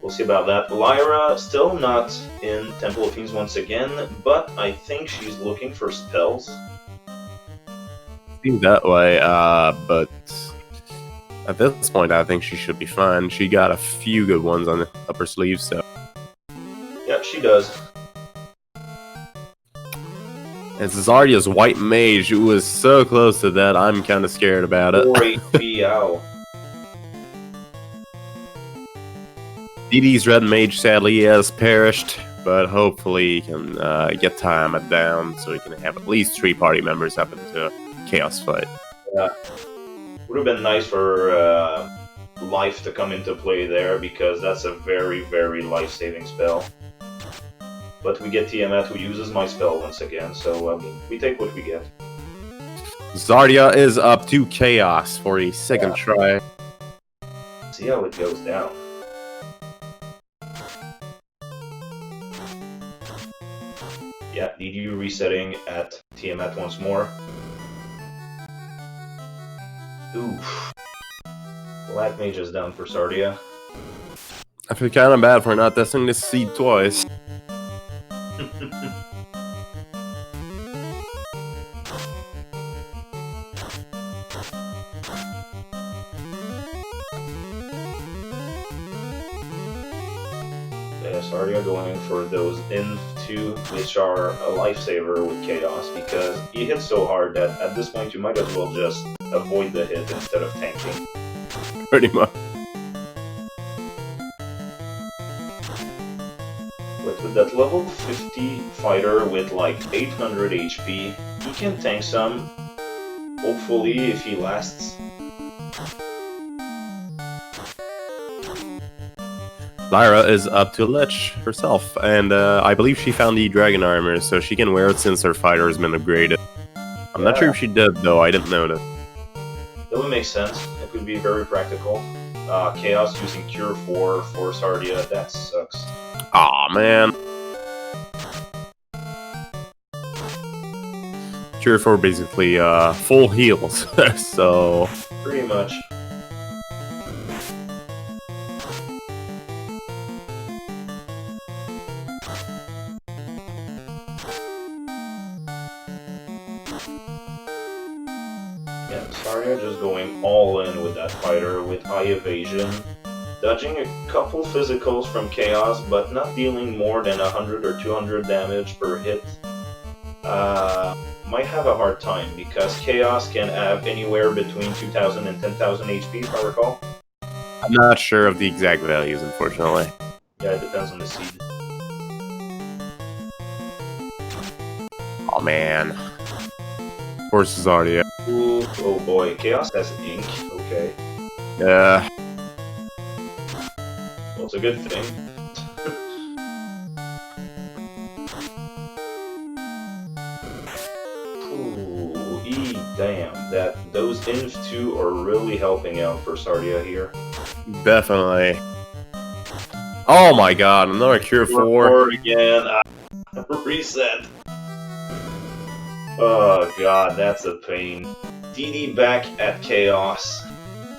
We'll see about that. Lyra still not in Temple of Fiends once again, but I think she's looking for spells. Seems that way, but at this point, I think she should be fine. She got a few good ones on the upper sleeve, so. Yeah, she does. And Czardia's white mage, who was so close to that, I'm kind of scared about it. 4 HP, ow. DD's red mage sadly has perished, but hopefully he can get time down so he can have at least 3 party members up into a chaos fight. Yeah. Would have been nice for life to come into play there, because that's a very, very life-saving spell. But we get Tiamat, who uses my spell once again, so we take what we get. Czardia is up to chaos for a second try. See how it goes down. Yeah, DD resetting at Tiamat once more. Oof. Black Mage is down for Czardia. I feel kind of bad for not testing this seed twice. Czardia going for those Inf 2, which are a lifesaver with Chaos, because you hit so hard that at this point you might as well just avoid the hit instead of tanking. Pretty much. But with that level 50 fighter with like 800 HP, he can tank some, hopefully, if he lasts. Lyra is up to Lich herself, and I believe she found the dragon armor, so she can wear it since her fighter has been upgraded. I'm not sure if she did, though, I didn't notice. That would make sense. It would be very practical. Chaos using Cure 4 for Czardia, that sucks. Aw, man. Cure 4 basically full heals, so... Pretty much. Yeah, Czardia just going all in with that fighter with high evasion, dodging a couple physicals from Chaos, but not dealing more than 100 or 200 damage per hit. Might have a hard time, because Chaos can have anywhere between 2,000 and 10,000 HP, if I recall. I'm not sure of the exact values, unfortunately. Yeah, it depends on the seed. Oh man. Poor Czardia. Ooh, oh boy, Chaos has ink, okay. Yeah. Well, it's a good thing. Ooh, damn, those Inf 2 are really helping out for Czardia here. Definitely. Oh my god, another Cure 4. Again. Reset. Oh god, that's a pain. DD back at Chaos.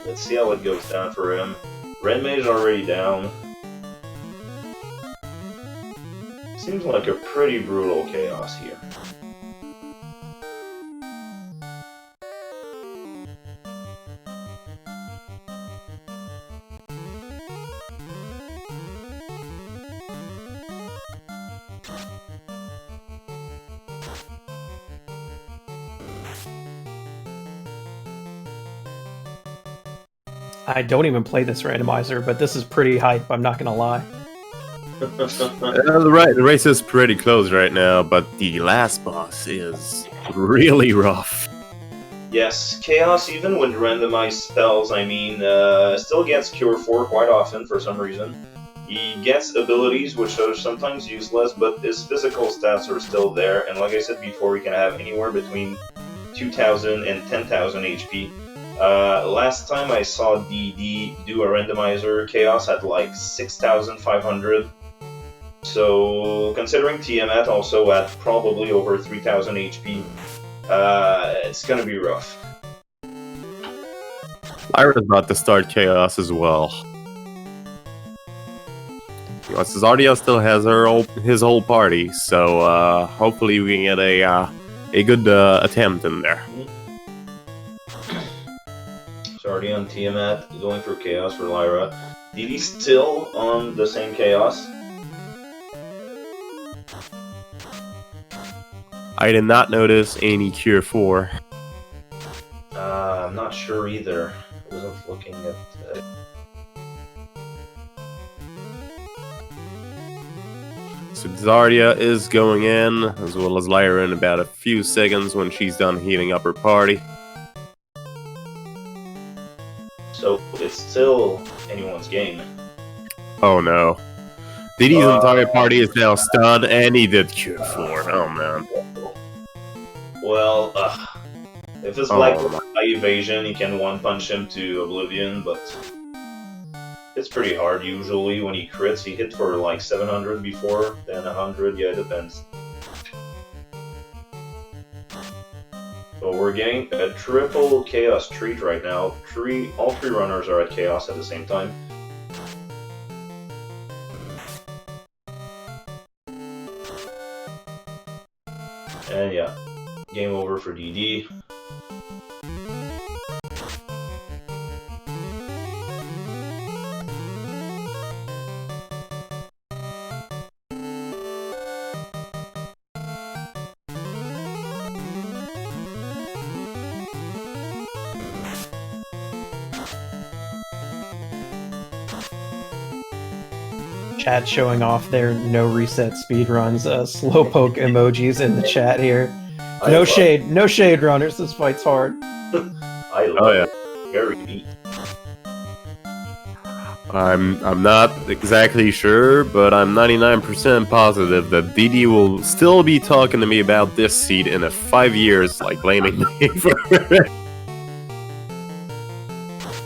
Let's see how it goes down for him. Red Mage already down. Seems like a pretty brutal Chaos here. I don't even play this randomizer, but this is pretty hype, I'm not gonna lie. The race is pretty close right now, but the last boss is really rough. Yes, Chaos, even with randomized spells, still gets Cure 4 quite often for some reason. He gets abilities which are sometimes useless, but his physical stats are still there, and like I said before, he can have anywhere between 2,000 and 10,000 HP. Last time I saw DD do a randomizer, Chaos had like 6,500. So, considering Tiamat also had probably over 3,000 HP, it's gonna be rough. Lyra's about to start Chaos as well. Czardia still has his whole party, so hopefully we can get a good attempt in there. Czardia on Tiamat, going for Chaos for Lyra. DD still on the same Chaos. I did not notice any Cure 4. I'm not sure either. I wasn't looking at... So Czardia is going in, as well as Lyra in about a few seconds when she's done healing up her party. So it's still anyone's game. Oh no. DD's entire party is now stunned, and he did Cure 4. Oh man. Well, if it's like high evasion, he can one-punch him to oblivion, but it's pretty hard usually when he crits. He hit for like 700 before, then 100, yeah, it depends. So we're getting a triple Chaos treat right now. All three runners are at Chaos at the same time. And yeah, game over for DD. Chat showing off their NoReset speedruns, slowpoke emojis in the chat here. No shade, runners. This fight's hard. I love it. Very neat. I'm not exactly sure, but I'm 99% positive that DD will still be talking to me about this seed in 5 years, like blaming me for it.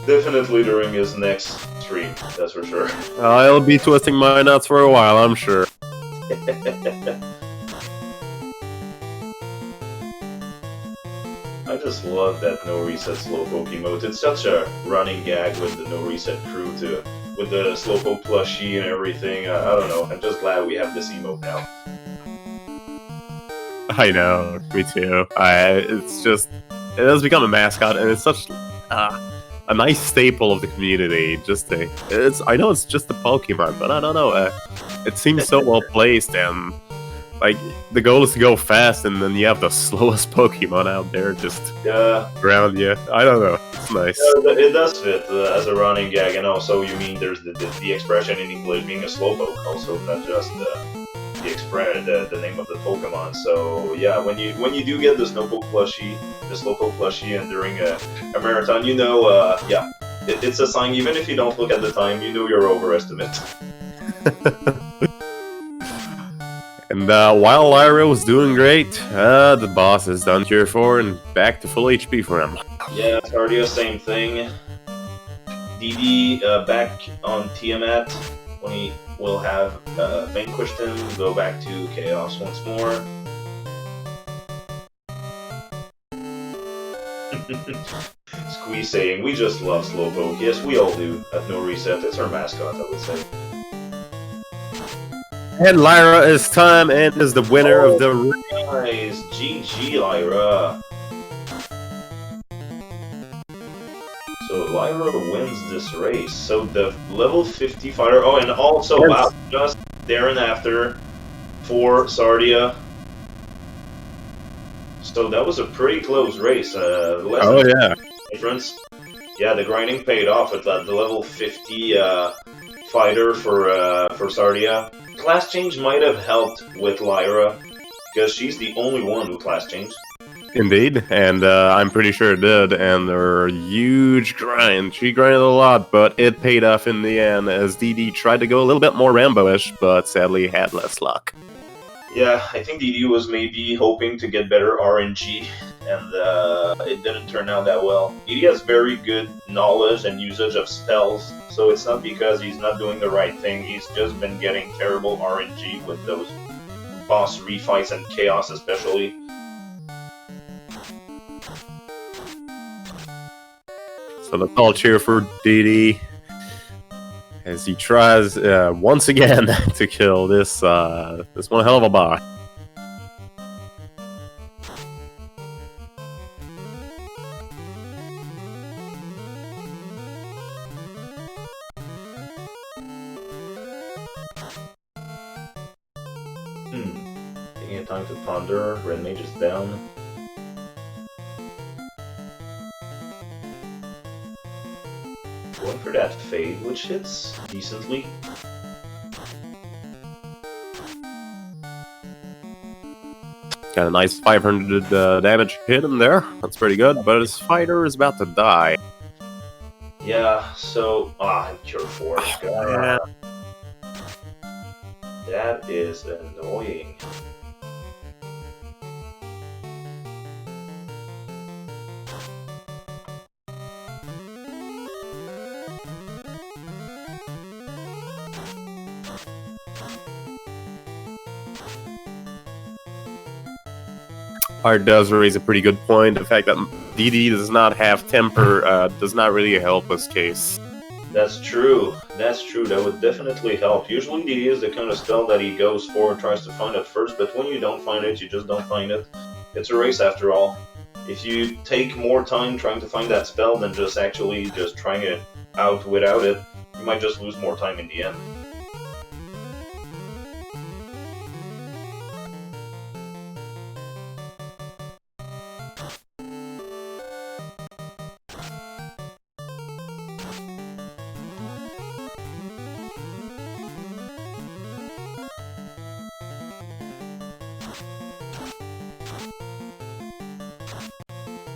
Definitely during his next stream, that's for sure. I'll be twisting my nuts for a while, I'm sure. I just love that NoReset Slowpoke emote. It's such a running gag with the NoReset crew with the Slowpoke plushie and everything. I don't know, I'm just glad we have this emote now. I know, me too. It's just, it has become a mascot, and it's such a nice staple of the community. I know it's just a Pokemon, but I don't know. It seems so well placed, and like the goal is to go fast, and then you have the slowest Pokemon out there just around you. I don't know. It's nice. It does fit as a running gag, and also you mean there's the expression in English being a Slowpoke, also not just the name of the Pokemon. So yeah, when you do get the Slowpoke plushie, and during a marathon, you know, yeah, it's a sign. Even if you don't look at the time, you know you're overestimate. And while Lyra was doing great, the boss is done Cure 4 and back to full HP for him. Yeah, Czardia, same thing. DD back on Tiamat when he will have vanquished him, go back to Chaos once more. Squeeze saying, we just love Slowpoke. Yes, we all do at NoReset. It's our mascot, I would say. And Lyra is time and is the winner of the race. Nice. GG, Lyra. So Lyra wins this race. So the level 50 fighter. Oh, and also, wow, just there and after for Czardia. So that was a pretty close race. Oh, yeah. Difference. Yeah, the grinding paid off at the level 50 fighter for Czardia. Class change might have helped with Lyra, because she's the only one who class changed. Indeed, and I'm pretty sure it did, and there were huge grind. She grinded a lot, but it paid off in the end, as DD tried to go a little bit more Rambo-ish, but sadly had less luck. Yeah, I think DD was maybe hoping to get better RNG, and it didn't turn out that well. DD has very good knowledge and usage of spells, so it's not because he's not doing the right thing, he's just been getting terrible RNG with those boss refights and Chaos especially. So let's all cheer for DD. as he tries once again to kill this this one hell of a boss. Taking a time to ponder. Red Mage is down. Going for that fade, which hits decently. Got a nice 500 damage hit in there. That's pretty good, but his fighter is about to die. Yeah, so... Cure 4. Yeah. That is annoying. Art does raise a pretty good point. The fact that DD does not have temper does not really help his case. That's true. That's true. That would definitely help. Usually DD is the kind of spell that he goes for and tries to find it first, but when you don't find it, you just don't find it. It's a race after all. If you take more time trying to find that spell than just actually just trying it out without it, you might just lose more time in the end.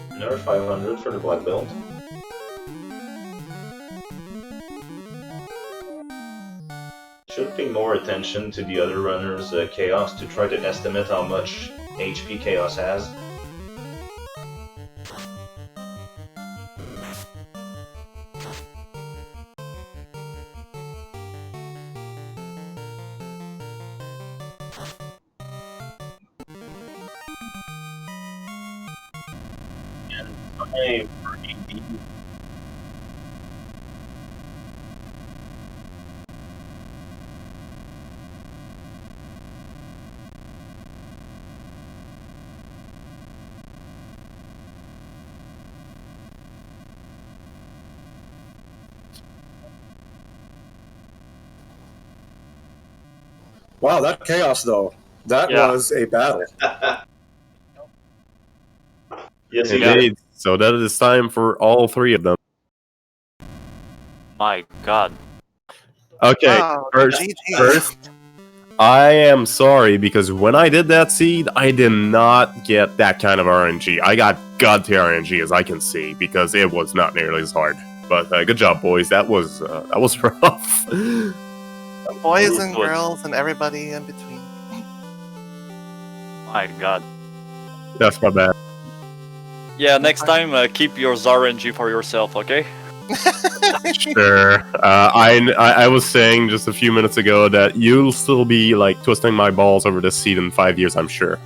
Another 500 for the black belt. Should pay more attention to the other runners' chaos to try to estimate how much HP chaos has. Wow, that chaos though. That Yeah. was a battle. Yes, he did. Indeed. So that is time for all three of them. My god. Okay, Wow, first, GG. first, I am sorry because when I did that seed, I did not get that kind of RNG. I got god tier RNG, as I can see, because it was not nearly as hard. But good job, boys. That was rough. Boys and girls and everybody in between. My god. That's my bad. Yeah, next time keep your RNG for yourself, okay? Sure. I was saying just a few minutes ago that you'll still be like twisting my balls over this seed in 5 years, I'm sure.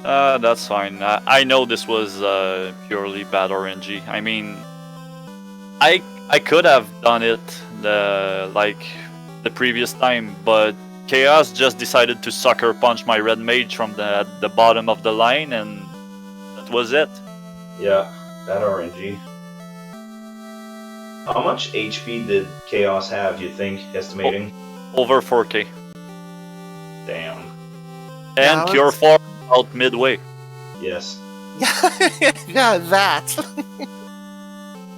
That's fine. I know this was purely bad RNG. I mean, I could have done it the previous time, but Chaos just decided to sucker punch my red mage from the bottom of the line, and that was it. Yeah, that RNG. How much HP did Chaos have, you think, estimating? Over 4k. Damn. And Yeah, Cure 4 out midway. Yes. Yeah, that.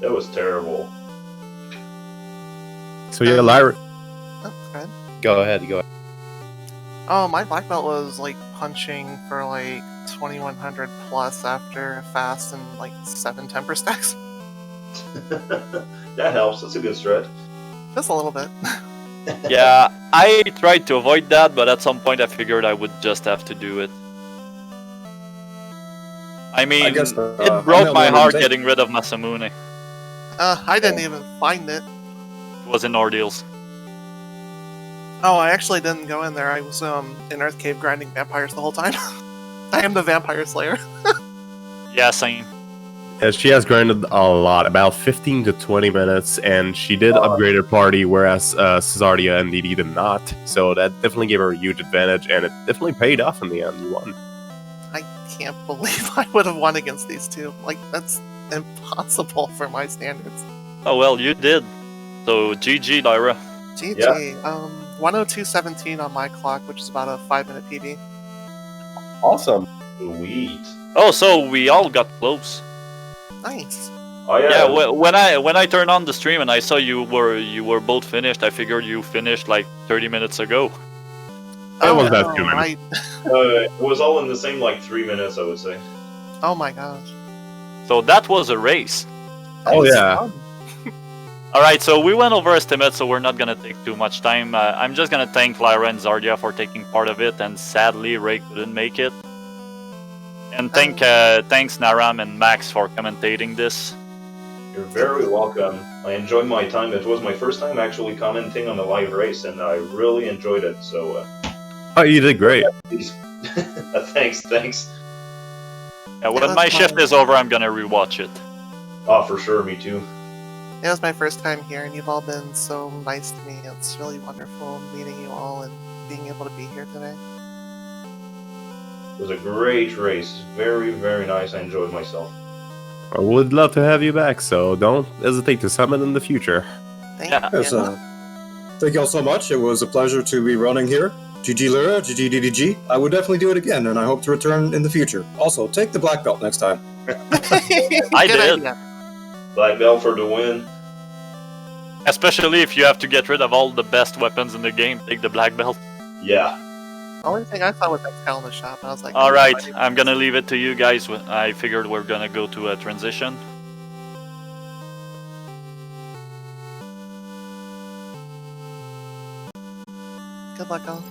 That was terrible. So yeah, Lyra. Oh, good. Go ahead. Oh, my black belt was like punching for like 2100 plus after a fast and like 7 temper stacks. That helps. That's a good strat. Just a little bit. Yeah, I tried to avoid that, but at some point I figured I would just have to do it. I mean, I guess, it broke my heart getting rid of Masamune. I didn't even find it. It was in Ordeals. Oh, I actually didn't go in there. I was in Earth Cave grinding vampires the whole time. I am the vampire slayer. Yeah, same. She has grinded a lot, about 15 to 20 minutes, and she did upgrade her party, whereas Czardia and DD did not. So that definitely gave her a huge advantage, and it definitely paid off in the end. You won. I can't believe I would have won against these two. Like, that's impossible for my standards. Oh well, you did. So GG, Lyra. GG. Yeah. 102.17 on my clock, which is about a 5-minute PB. Awesome. Sweet. Oh, so we all got close. Nice. Oh yeah. Yeah, when I turned on the stream and I saw you were both finished, I figured you finished like 30 minutes ago. That was about no, 2 minutes. It was all in the same like 3 minutes, I would say. Oh my gosh. So that was a race. That Oh, was yeah. fun. Alright, so we went over estimate, so we're not gonna take too much time. I'm just gonna thank Lyra and Czardia for taking part of it, and sadly Ray couldn't make it. And thanks Naram and Max for commentating this. You're very welcome. I enjoyed my time. It was my first time actually commenting on a live race, and I really enjoyed it. So, Oh, you did great. thanks. Yeah, when that's my shift fine. is over, I'm gonna rewatch it. Oh, for sure, me too. It was my first time here, and you've all been so nice to me. It's really wonderful meeting you all and being able to be here today. It was a great race. Very, very nice. I enjoyed myself. I would love to have you back, so don't hesitate to summon in the future. Thank Yeah. you. Yes, thank you all so much. It was a pleasure to be running here. GG Lyra, GG DDG. I would definitely do it again, and I hope to return in the future. Also, take the black belt next time. I Good did. idea. Black belt for the win. Especially if you have to get rid of all the best weapons in the game, take the black belt. Yeah. The only thing I saw was Excal in the shop, and I was like, Alright, oh, I'm gonna leave it to you guys. I figured we're gonna go to a transition. Good luck, all.